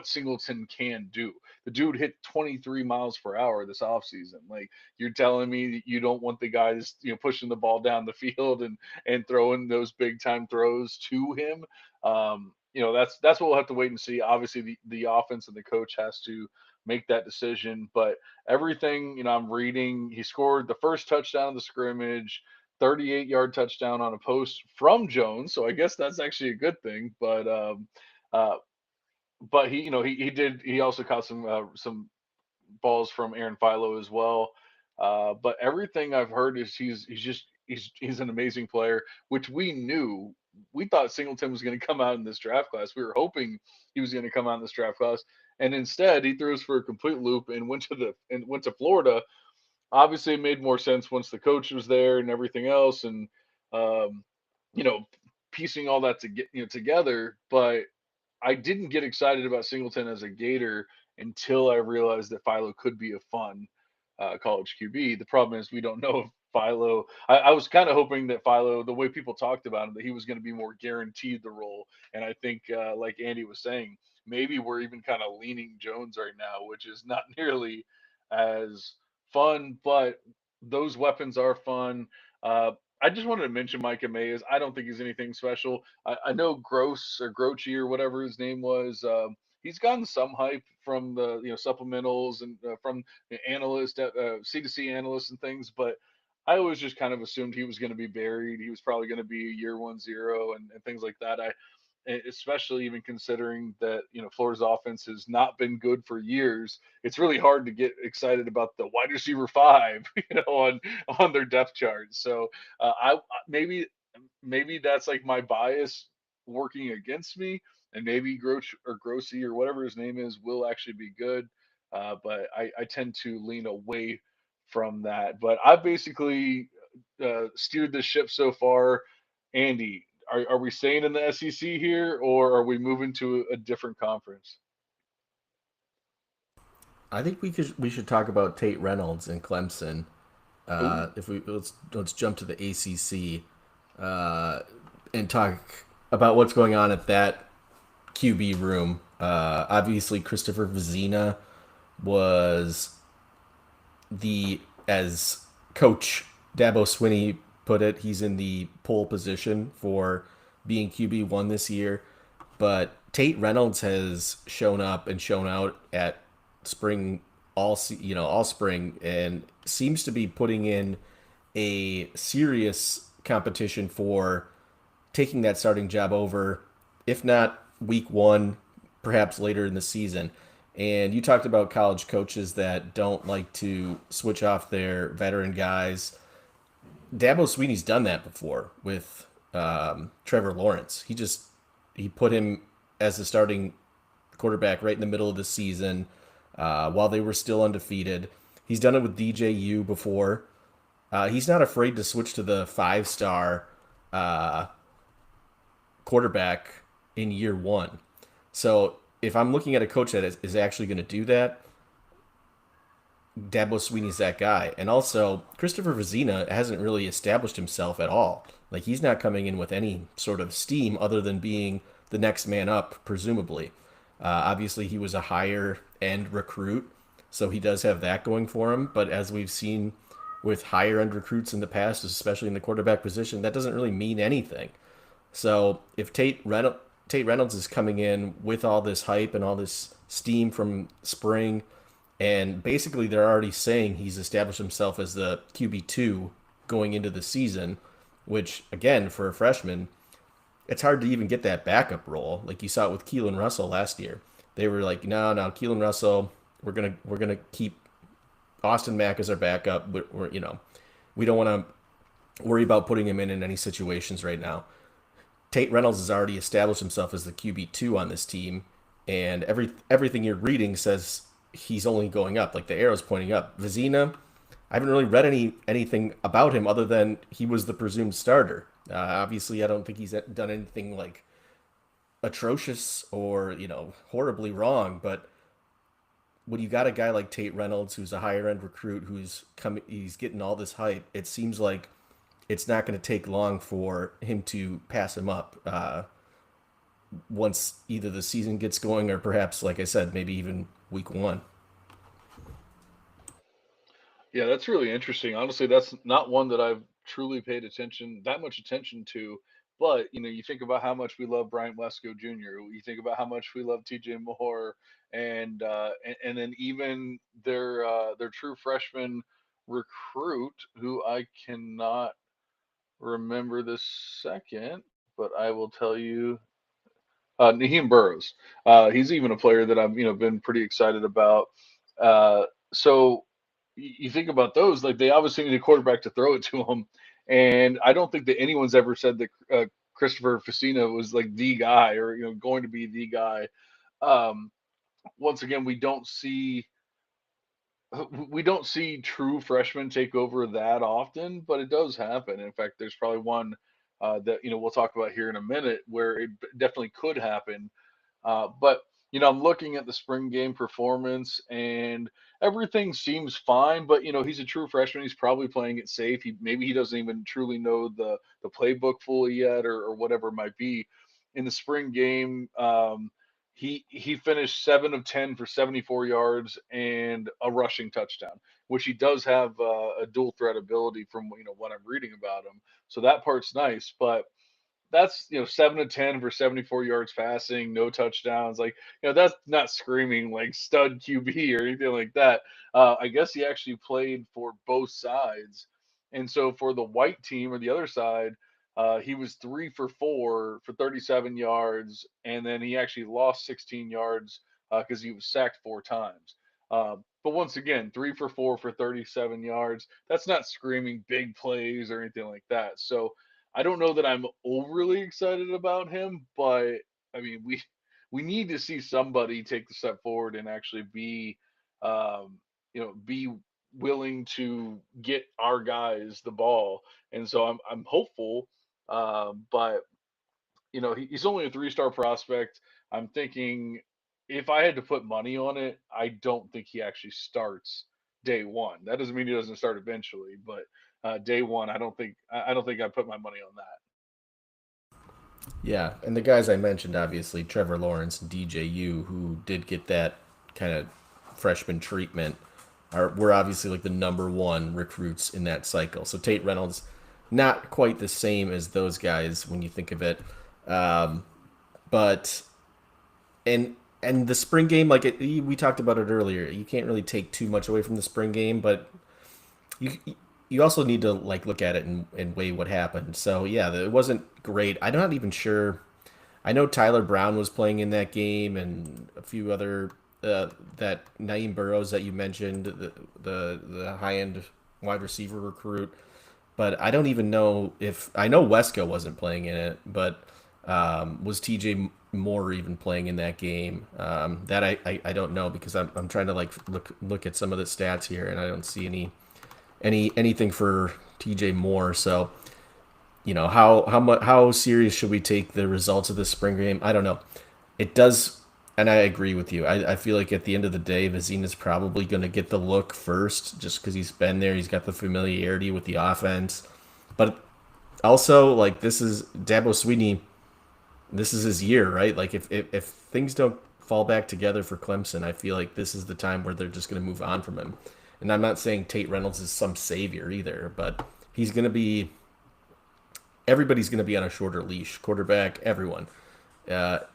Singleton can do. The dude hit 23 miles per hour this offseason. Like, you're telling me that you don't want the guys pushing the ball down the field and throwing those big time throws to him. That's what we'll have to wait and see. Obviously, the offense and the coach has to make that decision, but everything I'm reading, he scored the first touchdown of the scrimmage, 38-yard touchdown on a post from Jones. So I guess that's actually a good thing. Uh, but he also caught some balls from Aaron Philo as well. But everything I've heard is he's an amazing player, which we knew. We thought Singleton was going to come out in this draft class. We were hoping he was going to come out in this draft class, and instead he threw us for a complete loop and went to Florida. Obviously, it made more sense once the coach was there and everything else, and um, you know, piecing all that together. But I didn't get excited about Singleton as a Gator until I realized that Philo could be a fun college QB. The problem is we don't know if Philo. I was kind of hoping that Philo, the way people talked about him, that he was going to be more guaranteed the role. And I think, like Andy was saying, maybe we're even kind of leaning Jones right now, which is not nearly as fun. But those weapons are fun. I just wanted to mention Micah Mays. I don't think he's anything special. I know Gross or Grochi or whatever his name was. he's gotten some hype from the supplementals and from the analysts, C2C analysts and things, but I always just kind of assumed he was going to be buried. He was probably going to be year 1-0 and things like that. Especially even considering that Florida's offense has not been good for years. It's really hard to get excited about the wide receiver five, on their depth chart. So maybe that's like my bias working against me, and maybe Groch or Grossi or whatever his name is will actually be good. But I tend to lean away from that. But I basically steered the ship so far. Andy, are we staying in the SEC here, or are we moving to a different conference?
I think we should talk about Tate Reynolds and Clemson.
Ooh,
If we let's jump to the ACC and talk about what's going on at that QB room. Obviously, Christopher Vizina was the as Coach Dabo Swinney put it. He's in the pole position for being QB1 this year, but Tate Reynolds has shown up and shown out at spring all spring, and seems to be putting in a serious competition for taking that starting job over, if not week one, perhaps later in the season. And you talked about college coaches that don't like to switch off their veteran guys. Dabo Sweeney's done that before with Trevor Lawrence. He put him as the starting quarterback right in the middle of the season while they were still undefeated. He's done it with DJU before. He's not afraid to switch to the 5-star uh, quarterback in year one. So if I'm looking at a coach that is actually going to do that, Dabo Sweeney's that guy. And also, Christopher Vizina hasn't really established himself at all. Like, he's not coming in with any sort of steam other than being the next man up, presumably. Obviously, he was a higher end recruit, so he does have that going for him. But as we've seen with higher end recruits in the past, especially in the quarterback position, that doesn't really mean anything. So if Tate Reynolds is coming in with all this hype and all this steam from spring, and basically they're already saying he's established himself as the QB2 going into the season, which again for a freshman, it's hard to even get that backup role. Like you saw it with Keelan Russell last year. They were like, no, Keelan Russell, we're gonna keep Austin Mack as our backup. We don't want to worry about putting him in any situations right now. Tate Reynolds has already established himself as the QB2 on this team, and everything you're reading says he's only going up. Like the arrow's pointing up. Vizina, I haven't really read anything about him other than he was the presumed starter. Obviously, I don't think he's done anything like atrocious or horribly wrong. But when you got a guy like Tate Reynolds, who's a higher end recruit, he's getting all this hype. It seems like it's not going to take long for him to pass him up once either the season gets going or perhaps, like I said, maybe even week one.
yeah, that's really interesting. Honestly, that's not one that I've truly paid that much attention to. But you think about how much we love Bryant Wesco Jr. You think about how much we love T.J. Moore, and then even their true freshman recruit, who I cannot remember this second, but I will tell you, Naheem Burrows. He's even a player that I've been pretty excited about. So you think about those, like they obviously need a quarterback to throw it to them, and I don't think that anyone's ever said that Christopher Facina was like the guy or going to be the guy. Um, Once again, we don't see true freshmen take over that often, but it does happen. In fact, there's probably one that we'll talk about here in a minute where it definitely could happen. But I'm looking at the spring game performance, and everything seems fine. But he's a true freshman. He's probably playing it safe. Maybe he doesn't even truly know the playbook fully yet, or whatever it might be. In the spring game, he finished 7 of 10 for 74 yards and a rushing touchdown, which he does have a dual threat ability from what I'm reading about him. So that part's nice, but that's 7 to 10 for 74 yards passing, no touchdowns. Like, that's not screaming like stud QB or anything like that. I guess he actually played for both sides, and so for the white team or the other side, he was 3 for 4 for 37 yards, and then he actually lost 16 yards because he was sacked 4 times. But once again, 3 for 4 for 37 yards. That's not screaming big plays or anything like that. So I don't know that I'm overly excited about him, but I mean, we need to see somebody take the step forward and actually be willing to get our guys the ball. And so I'm hopeful, but he's only a 3-star prospect. I'm thinking if I had to put money on it, I don't think he actually starts day one. That doesn't mean he doesn't start eventually, but day one, I don't think I put my money on that.
Yeah, and the guys I mentioned, obviously Trevor Lawrence and DJU, who did get that kind of freshman treatment, were obviously like the number one recruits in that cycle. So Tate Reynolds, not quite the same as those guys when you think of it, um, but and the spring game, like we talked about it earlier, you can't really take too much away from the spring game, but you you also need to like look at it and weigh what happened. So yeah, it wasn't great. I'm not even sure. I know Tyler Brown was playing in that game and a few other that Naeem Burrows that you mentioned, the high end wide receiver recruit. But I don't even know if I know Wesco wasn't playing in it, but was TJ Moore even playing in that game? That I don't know because I'm trying to like look at some of the stats here and I don't see anything for TJ Moore. So how serious should we take the results of this spring game? I don't know. It does, and I agree with you. I feel like at the end of the day, Vizina is probably going to get the look first, just because he's been there. He's got the familiarity with the offense, but also like this is Dabo Sweeney. This is his year, right? Like if things don't fall back together for Clemson, I feel like this is the time where they're just going to move on from him. And I'm not saying Tate Reynolds is some savior either, but he's going to be everybody's going to be on a shorter leash, quarterback, everyone.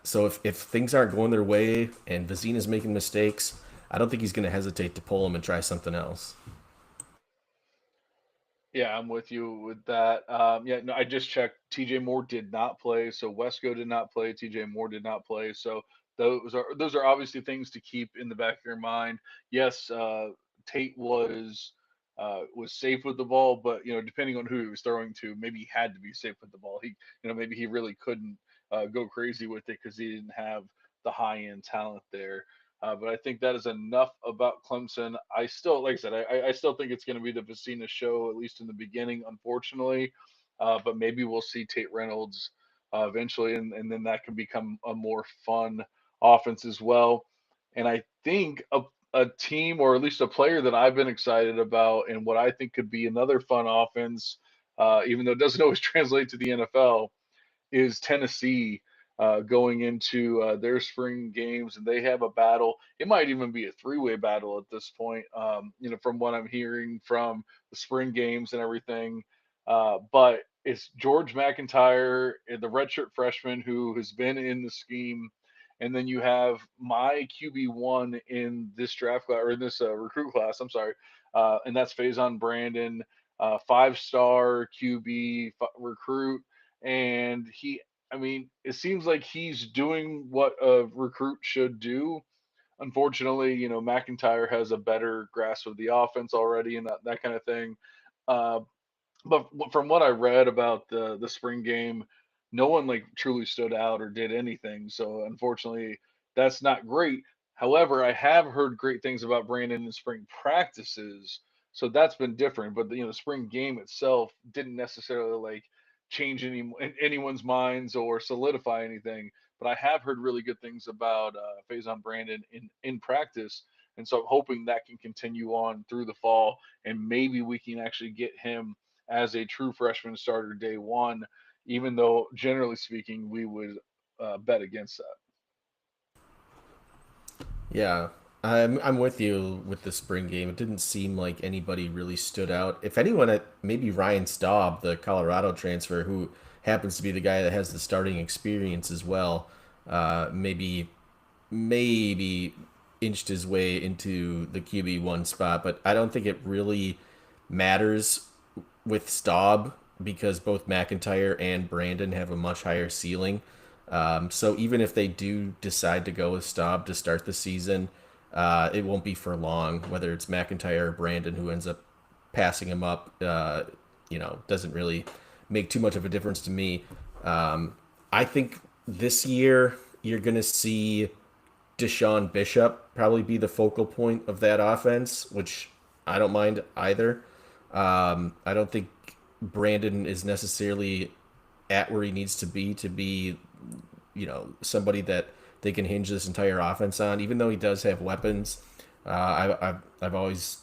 So if things aren't going their way and Vizina's making mistakes, I don't think he's going to hesitate to pull him and try something else.
Yeah, I'm with you with that. Yeah, no, I just checked. TJ Moore did not play, so Wesco did not play. TJ Moore did not play, so those are obviously things to keep in the back of your mind. Yes, Tate was safe with the ball, but depending on who he was throwing to, maybe he had to be safe with the ball. Maybe he really couldn't go crazy with it because he didn't have the high end talent there. But I think that is enough about Clemson. I still, like I said, I still think it's going to be the Vicina show, at least in the beginning, unfortunately. But maybe we'll see Tate Reynolds eventually, and then that can become a more fun offense as well. And I think a team, or at least a player that I've been excited about, and what I think could be another fun offense, even though it doesn't always translate to the NFL, is Tennessee going into their spring games, and they have a battle. It might even be a three-way battle at this point. From what I'm hearing from the spring games and everything. But it's George McIntyre, the redshirt freshman who has been in the scheme, and then you have my QB1 in this draft class or in this recruit class. I'm sorry, and that's Faison Brandon, 5-star QB recruit, and I mean, it seems like he's doing what a recruit should do. Unfortunately, McIntyre has a better grasp of the offense already and that kind of thing. Uh, but from what I read about the spring game, no one like truly stood out or did anything. So unfortunately, that's not great. However, I have heard great things about Brandon in spring practices, so that's been different. But the spring game itself didn't necessarily like change anyone's minds or solidify anything. But I have heard really good things about Faison Brandon in practice, and so I'm hoping that can continue on through the fall, and maybe we can actually get him as a true freshman starter day one, even though generally speaking, we would bet against that.
Yeah, I'm with you with the spring game. It didn't seem like anybody really stood out. If anyone, maybe Ryan Staub, the Colorado transfer, who happens to be the guy that has the starting experience as well. Maybe inched his way into the QB1 spot, but I don't think it really matters with Staub because both McIntyre and Brandon have a much higher ceiling. So even if they do decide to go with Staub to start the season, it won't be for long. Whether it's McIntyre or Brandon who ends up passing him up, doesn't really make too much of a difference to me. I think this year you're going to see Deshaun Bishop probably be the focal point of that offense, which I don't mind either. I don't think Brandon is necessarily at where he needs to be, somebody that they can hinge this entire offense on. Even though he does have weapons, I've always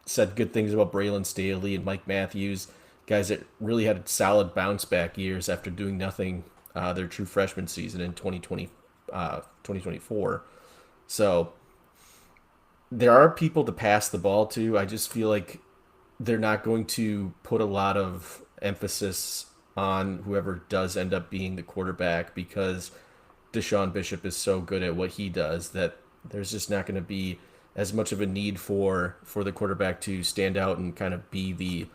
said good things about Braylon Staley and Mike Matthews, guys that really had solid bounce back years after doing nothing their true freshman season in 2024. So there are people to pass the ball to. I just feel like they're not going to put a lot of emphasis on whoever does end up being the quarterback because Deshaun Bishop is so good at what he does that there's just not going to be as much of a need for the quarterback to stand out and kind of be the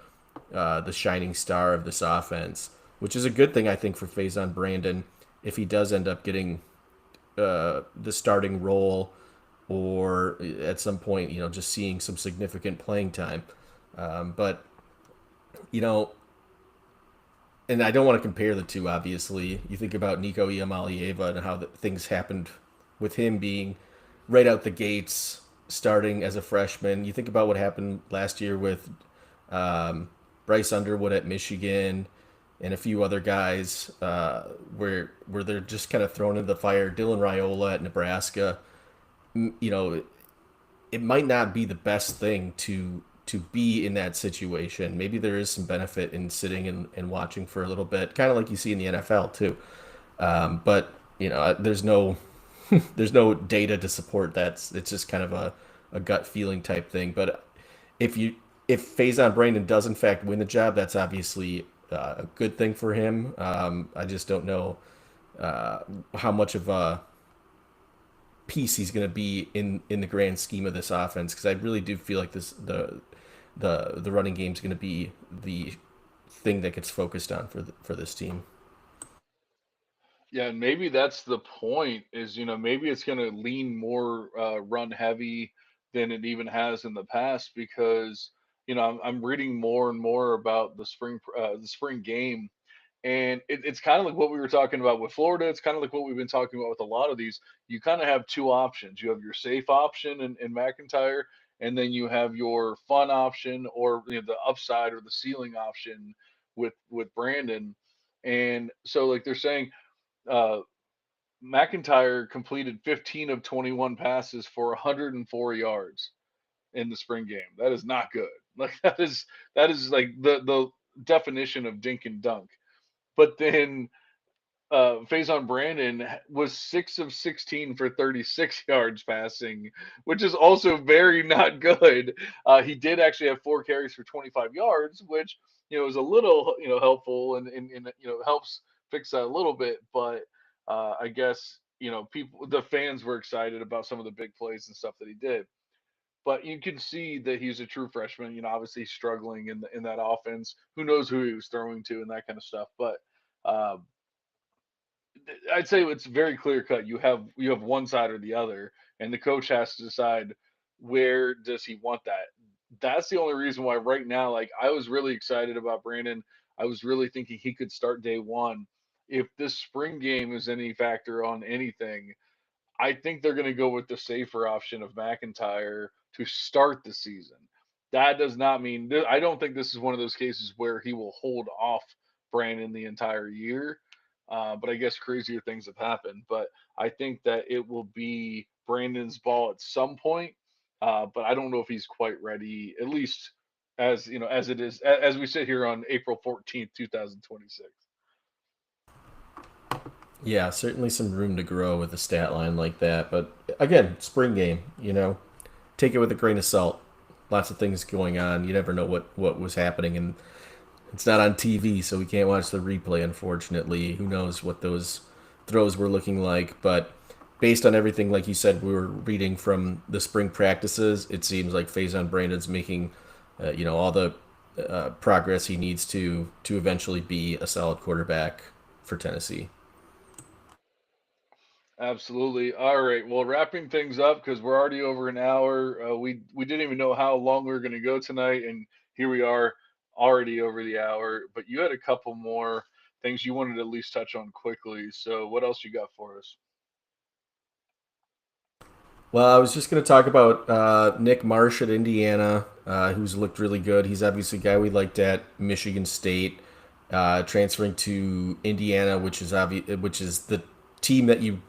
shining star of this offense, which is a good thing I think for Faison Brandon if he does end up getting the starting role or at some point just seeing some significant playing time. But you know, and I don't want to compare the two. Obviously, you think about Nico Iamalieva and how things happened with him being right out the gates, starting as a freshman. You think about what happened last year with Bryce Underwood at Michigan and a few other guys where they're just kind of thrown into the fire. Dylan Raiola at Nebraska. It might not be the best thing to be in that situation. Maybe there is some benefit in sitting and watching for a little bit, kind of like you see in the NFL too. But there's no there's no data to support that. It's just kind of a gut feeling type thing. But if Faison Brandon does in fact win the job, that's obviously a good thing for him. I just don't know how much of a piece he's going to be in the grand scheme of this offense because I really do feel like the running game is going to be the thing that gets focused on for this team.
Yeah, and maybe that's the point is, maybe it's going to lean more run heavy than it even has in the past because, I'm reading more and more about the spring game. And it's kind of like what we were talking about with Florida. It's kind of like what we've been talking about with a lot of these. You kind of have two options. You have your safe option in McIntyre, and then you have your fun option or the upside or the ceiling option with Brandon. And so, like they're saying, uh, McIntyre completed 15 of 21 passes for 104 yards in the spring game. That is not good. Like that is like the definition of dink and dunk. But then Faison Brandon was 6 of 16 for 36 yards passing, which is also very not good. He did actually have 4 carries for 25 yards, which is a little helpful and helps fix that a little bit. But I guess the fans were excited about some of the big plays and stuff that he did. But you can see that he's a true freshman. Obviously he's struggling in that offense. Who knows who he was throwing to and that kind of stuff. But uh, I'd say it's very clear cut. You have one side or the other, and the coach has to decide where does he want that. That's the only reason why right now, like I was really excited about Brandon. I was really thinking he could start day one. If this spring game is any factor on anything, I think they're going to go with the safer option of McIntyre to start the season. That does not mean I don't think this is one of those cases where he will hold off Brandon the entire year. But I guess crazier things have happened. But I think that it will be Brandon's ball at some point. But I don't know if he's quite ready, at least as it is as we sit here on April 14th, 2026.
Yeah, certainly some room to grow with a stat line like that. But again, spring game, take it with a grain of salt. Lots of things going on. You never know what was happening in it's not on TV, so we can't watch the replay. Unfortunately, who knows what those throws were looking like? But based on everything, like you said, we were reading from the spring practices, it seems like Faison Brandon's making, all the progress he needs to eventually be a solid quarterback for Tennessee.
Absolutely. All right. Well, wrapping things up because we're already over an hour. We didn't even know how long we were going to go tonight, and here we are, already over the hour. But you had a couple more things you wanted to at least touch on quickly. So, what else you got for us?
Well, I was just going to talk about Nick Marsh at Indiana, who's looked really good. He's obviously a guy we liked at Michigan State, transferring to Indiana, which is the team that you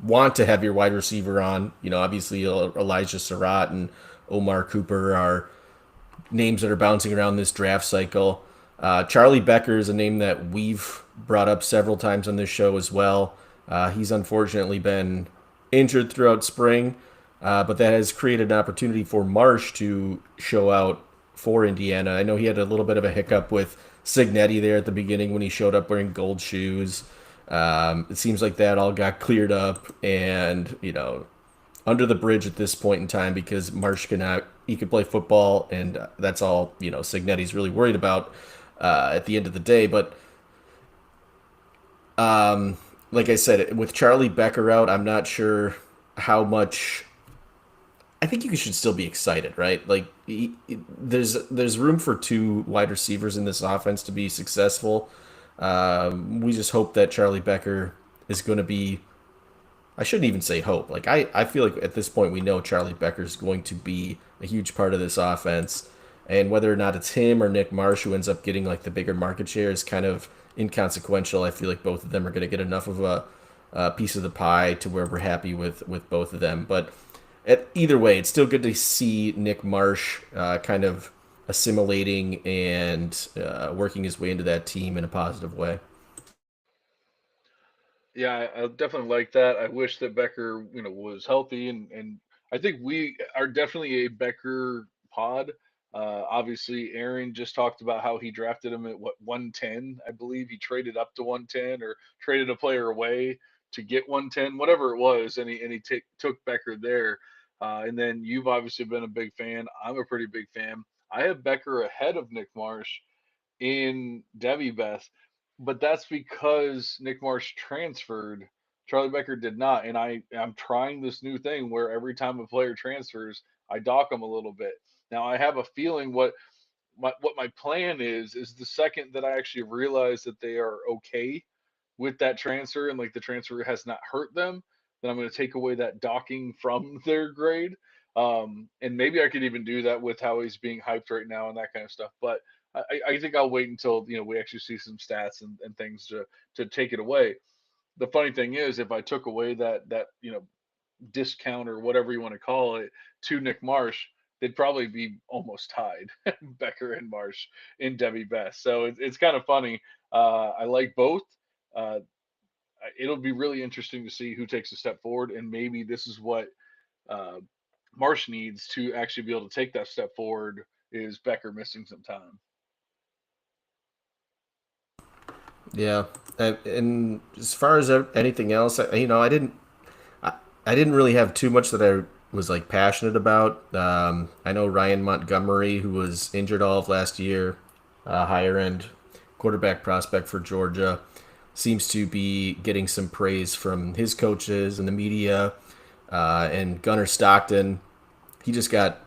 want to have your wide receiver on. Obviously Elijah Surratt and Omar Cooper are names that are bouncing around this draft cycle. Charlie Becker is a name that we've brought up several times on this show as well. He's unfortunately been injured throughout spring, but that has created an opportunity for Marsh to show out for Indiana. I know he had a little bit of a hiccup with Signetti there at the beginning when he showed up wearing gold shoes. It seems like that all got cleared up, and under the bridge at this point in time because Marsh he could play football, and that's all Signetti's really worried about at the end of the day. But like I said, with Charlie Becker out, I'm not sure how much. I think you should still be excited, right? Like there's room for two wide receivers in this offense to be successful. We just hope that Charlie Becker is going to be. I shouldn't even say hope. Like I feel like at this point we know Charlie Becker is going to be a huge part of this offense, and whether or not it's him or Nick Marsh who ends up getting like the bigger market share is kind of inconsequential. I feel like both of them are going to get enough of a piece of the pie to where we're happy with both of them. But either way, it's still good to see Nick Marsh kind of assimilating and working his way into that team in a positive way.
Yeah, I definitely like that. I wish that Becker, was healthy, and I think we are definitely a Becker pod. Obviously, Aaron just talked about how he drafted him at what 110, I believe. He traded up to 110 or traded a player away to get 110, whatever it was, and he took Becker there. And then you've obviously been a big fan. I'm a pretty big fan. I have Becker ahead of Nick Marsh in Devy Beth, but that's because Nick Marsh transferred. Charlie Becker did not, and I'm trying this new thing where every time a player transfers, I dock them a little bit. Now I have a feeling what my plan is the second that I actually realize that they are okay with that transfer and like the transfer has not hurt them, then I'm going to take away that docking from their grade. And maybe I could even do that with how he's being hyped right now and that kind of stuff. But I think I'll wait until we actually see some stats and things to take it away. The funny thing is, if I took away that discount or whatever you want to call it to Nick Marsh, they'd probably be almost tied, Becker and Marsh in Debbie Best. So it's kind of funny. I like both. Uh, it'll be really interesting to see who takes a step forward, and maybe this is what uh, Marsh needs to actually be able to take that step forward. Is Becker missing some time?
Yeah, and as far as anything else, I, I didn't really have too much that I was like passionate about. I know Ryan Montgomery, who was injured all of last year, higher end quarterback prospect for Georgia, seems to be getting some praise from his coaches and the media. And Gunnar Stockton, he just got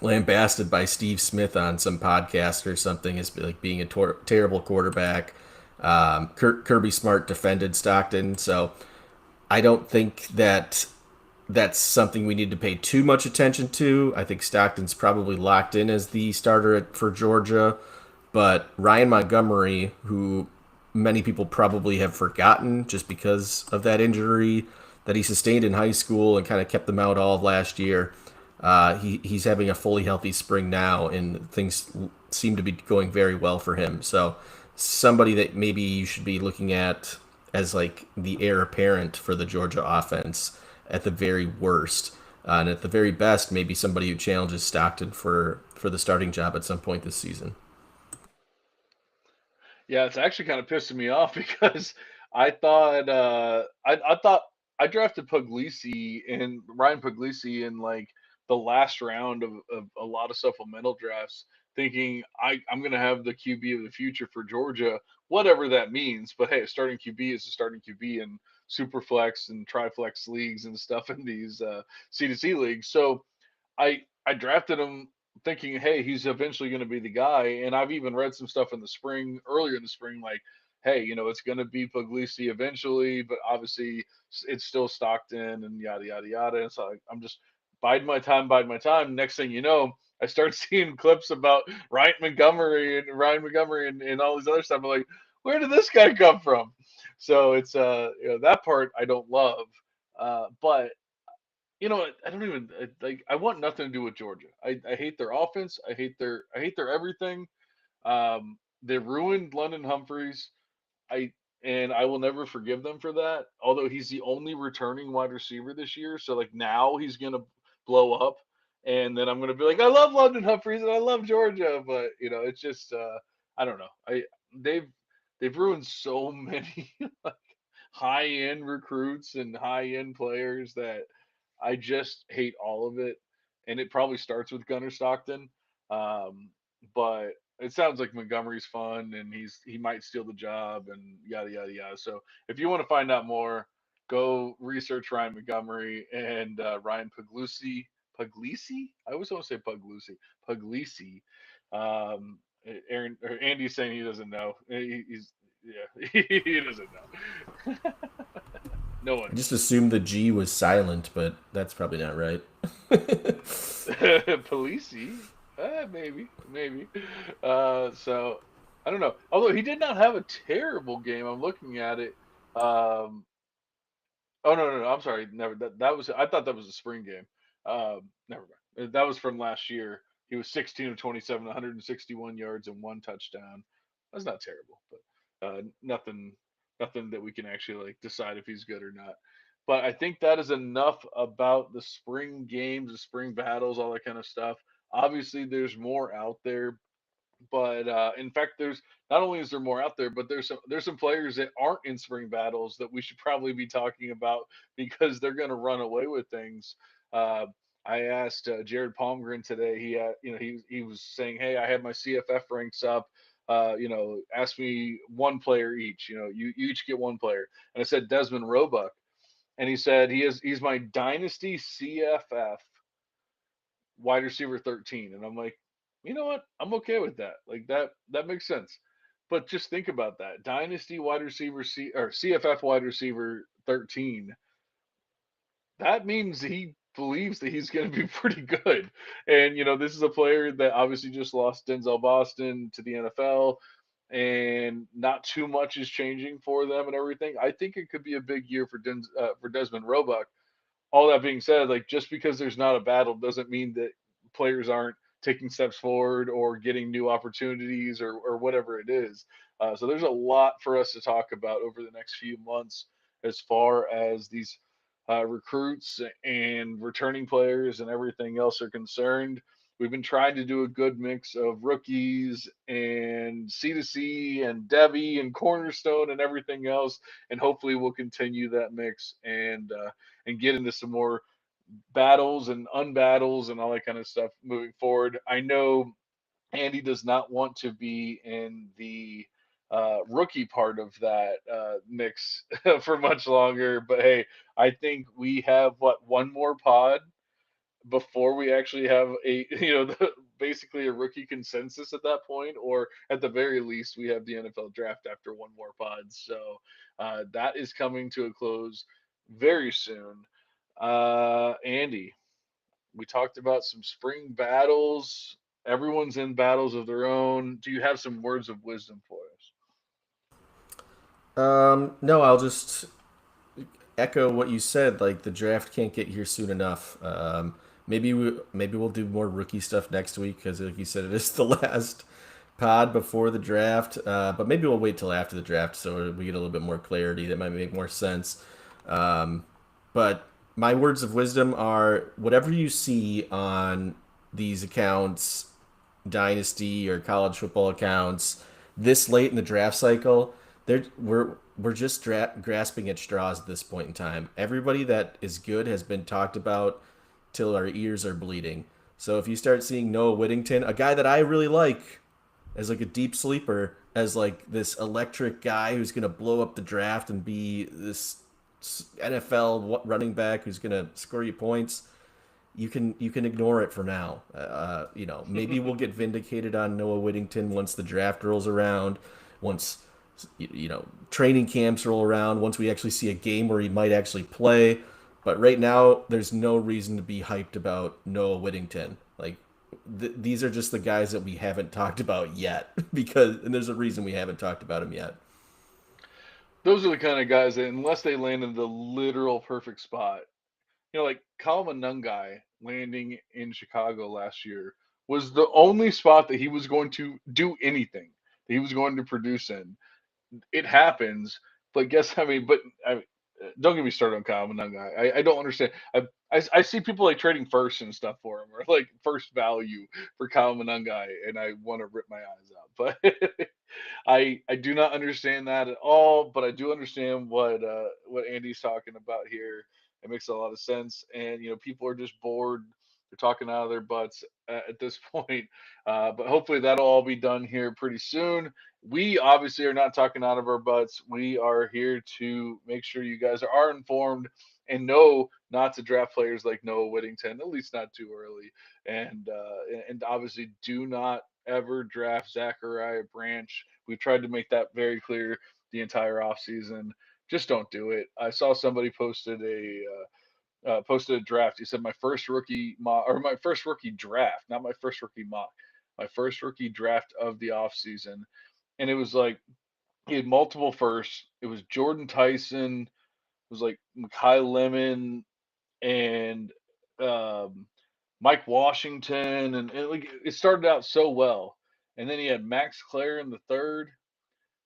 lambasted by Steve Smith on some podcast or something as like being a terrible quarterback. Kirby Smart defended Stockton, so I don't think that that's something we need to pay too much attention to. I think Stockton's probably locked in as the starter for Georgia, but Ryan Montgomery, who many people probably have forgotten just because of that injury that he sustained in high school and kind of kept them out all of last year. He's having a fully healthy spring now, and things seem to be going very well for him. So somebody that maybe you should be looking at as like the heir apparent for the Georgia offense at the very worst, and at the very best, maybe somebody who challenges Stockton for the starting job at some point this season.
Yeah, it's actually kind of pissing me off because I thought I drafted Puglisi and Ryan Puglisi in like the last round of a lot of supplemental drafts, thinking I'm gonna have the QB of the future for Georgia, whatever that means. But hey, a starting QB is a starting QB in superflex and triflex leagues and stuff in these C2C leagues. So I drafted him thinking, hey, he's eventually going to be the guy. And I've even read some stuff in the spring, earlier in the spring, like, hey, it's going to be Puglisi eventually, but obviously it's still Stockton and yada yada yada. And so I'm just biding my time. Next thing you know, I start seeing clips about Ryan Montgomery and all these other stuff. I'm like, where did this guy come from? So it's that part I don't love, but I don't even like. I want nothing to do with Georgia. I hate their offense. I hate their everything. They ruined London Humphreys. I and I will never forgive them for that. Although he's the only returning wide receiver this year, so like now he's gonna blow up, and then I'm gonna be like, I love London Humphreys and I love Georgia, but it's just I don't know. They've they've ruined so many like high end recruits and high end players that I just hate all of it, and it probably starts with Gunnar Stockton. Um, but it sounds like Montgomery's fun, and he might steal the job, and yada yada yada. So if you want to find out more, go research Ryan Montgomery and Ryan Puglisi. Puglisi? I always want to say Puglisi. Puglisi. Um, Aaron or Andy's saying he doesn't know. He's yeah, he doesn't know. No
I
one.
just assumed the G was silent, but that's probably not right.
Polisi? Maybe. So I don't know. Although he did not have a terrible game. I'm looking at it. Um, oh no, I'm sorry. Never. That was. I thought that was a spring game. Never mind. That was from last year. He was 16 of 27, 161 yards and one touchdown. That's not terrible, but nothing that we can actually like decide if he's good or not. But I think that is enough about the spring games, the spring battles, all that kind of stuff. Obviously, there's more out there, but in fact, there's not only is there more out there, but there's some players that aren't in spring battles that we should probably be talking about because they're going to run away with things. Uh, I asked Jared Palmgren today. He was saying, "Hey, I had my CFF ranks up. Ask me one player each. You each get one player." And I said Desmond Roebuck, and he said he's my dynasty CFF wide receiver 13. And I'm like, you know what? I'm okay with that. Like that makes sense. But just think about that. Dynasty wide receiver or CFF wide receiver 13. That means he believes that he's going to be pretty good. And this is a player that obviously just lost Denzel Boston to the NFL, and not too much is changing for them and everything. I think it could be a big year for Desmond Roebuck. All that being said, like just because there's not a battle doesn't mean that players aren't taking steps forward or getting new opportunities or whatever it is. So there's a lot for us to talk about over the next few months as far as these recruits and returning players and everything else are concerned. We've been trying to do a good mix of rookies and C2C and Devy and Cornerstone and everything else, and hopefully we'll continue that mix and get into some more battles and unbattles and all that kind of stuff moving forward. I know Andy does not want to be in the rookie part of that mix for much longer, but hey, I think we have one more pod before we actually have basically a rookie consensus at that point, or at the very least, we have the NFL draft after one more pod. So that is coming to a close very soon. Andy, we talked about some spring battles. Everyone's in battles of their own. Do you have some words of wisdom for us?
No, I'll just echo what you said. Like the draft can't get here soon enough. Maybe we'll do more rookie stuff next week because, like you said, it is the last pod before the draft. But maybe we'll wait till after the draft so we get a little bit more clarity. That might make more sense. But my words of wisdom are whatever you see on these accounts, dynasty or college football accounts, this late in the draft cycle, we're just grasping at straws at this point in time. Everybody that is good has been talked about till our ears are bleeding. So if you start seeing Noah Whittington, a guy that I really like as like a deep sleeper, as like this electric guy who's gonna blow up the draft and be this NFL running back who's gonna score you points, you can ignore it for now. Maybe we'll get vindicated on Noah Whittington once the draft rolls around, once training camps roll around, once we actually see a game where he might actually play. But right now, there's no reason to be hyped about Noah Whittington. Like these are just the guys that we haven't talked about yet, and there's a reason we haven't talked about him yet.
Those are the kind of guys that, unless they land in the literal perfect spot, like Kalamanungai landing in Chicago last year was the only spot that he was going to do anything, that he was going to produce in. It happens, but don't get me started on Kyle Manunga. I don't understand. I see people like trading first and stuff for him, or like first value for Kyle Manunga, and I want to rip my eyes out. But I do not understand that at all. But I do understand what Andy's talking about here. It makes a lot of sense, and people are just bored. They're talking out of their butts at this point. But hopefully that'll all be done here pretty soon. We obviously are not talking out of our butts. We are here to make sure you guys are informed and know not to draft players like Noah Whittington, at least not too early. And obviously do not ever draft Zachariah Branch. We've tried to make that very clear the entire offseason. Just don't do it. I saw somebody posted a draft. He said my first rookie mock, or my first rookie draft, not my first rookie mock, my first rookie draft of the offseason. And it was like he had multiple firsts. It was Jordan Tyson, it was like Makai Lemon and Mike Washington, and like it started out so well. And then he had Max Clare in the third.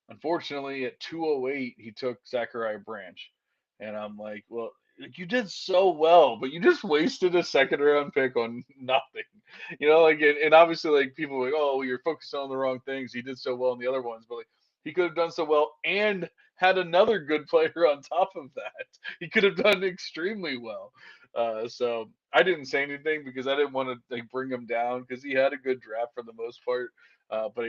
Unfortunately, at 208, he took Zachariah Branch. And I'm like, well, like you did so well, but you just wasted a second round pick on nothing. And obviously, like people were like, oh, well, you're focusing on the wrong things. He did so well in the other ones, but like he could have done so well and had another good player on top of that. He could have done extremely well. So I didn't say anything because I didn't want to like bring him down because he had a good draft for the most part. But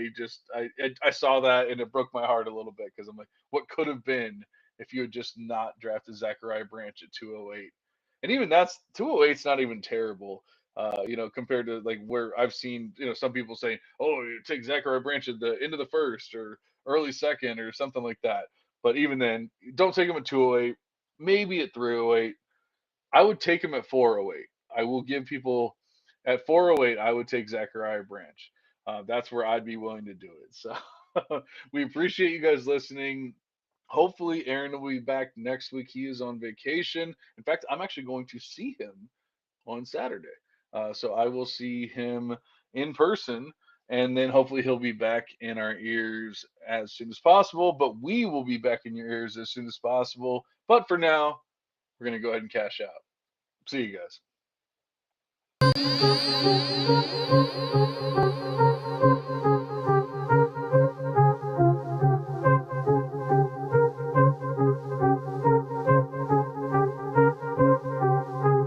I saw that and it broke my heart a little bit because I'm like, what could have been if you had just not drafted Zachariah Branch at 208? And even that's 208 is not even terrible, compared to like where I've seen, some people saying, oh, you take Zachariah Branch at the end of the first or early second or something like that. But even then, don't take him at 208, maybe at 308. I would take him at 408. I will give people at 408, I would take Zachariah Branch. That's where I'd be willing to do it. So we appreciate you guys listening. Hopefully, Aaron will be back next week. He is on vacation. In fact, I'm actually going to see him on Saturday. So I will see him in person, and then hopefully he'll be back in our ears as soon as possible. But we will be back in your ears as soon as possible. But for now, we're going to go ahead and cash out. See you guys.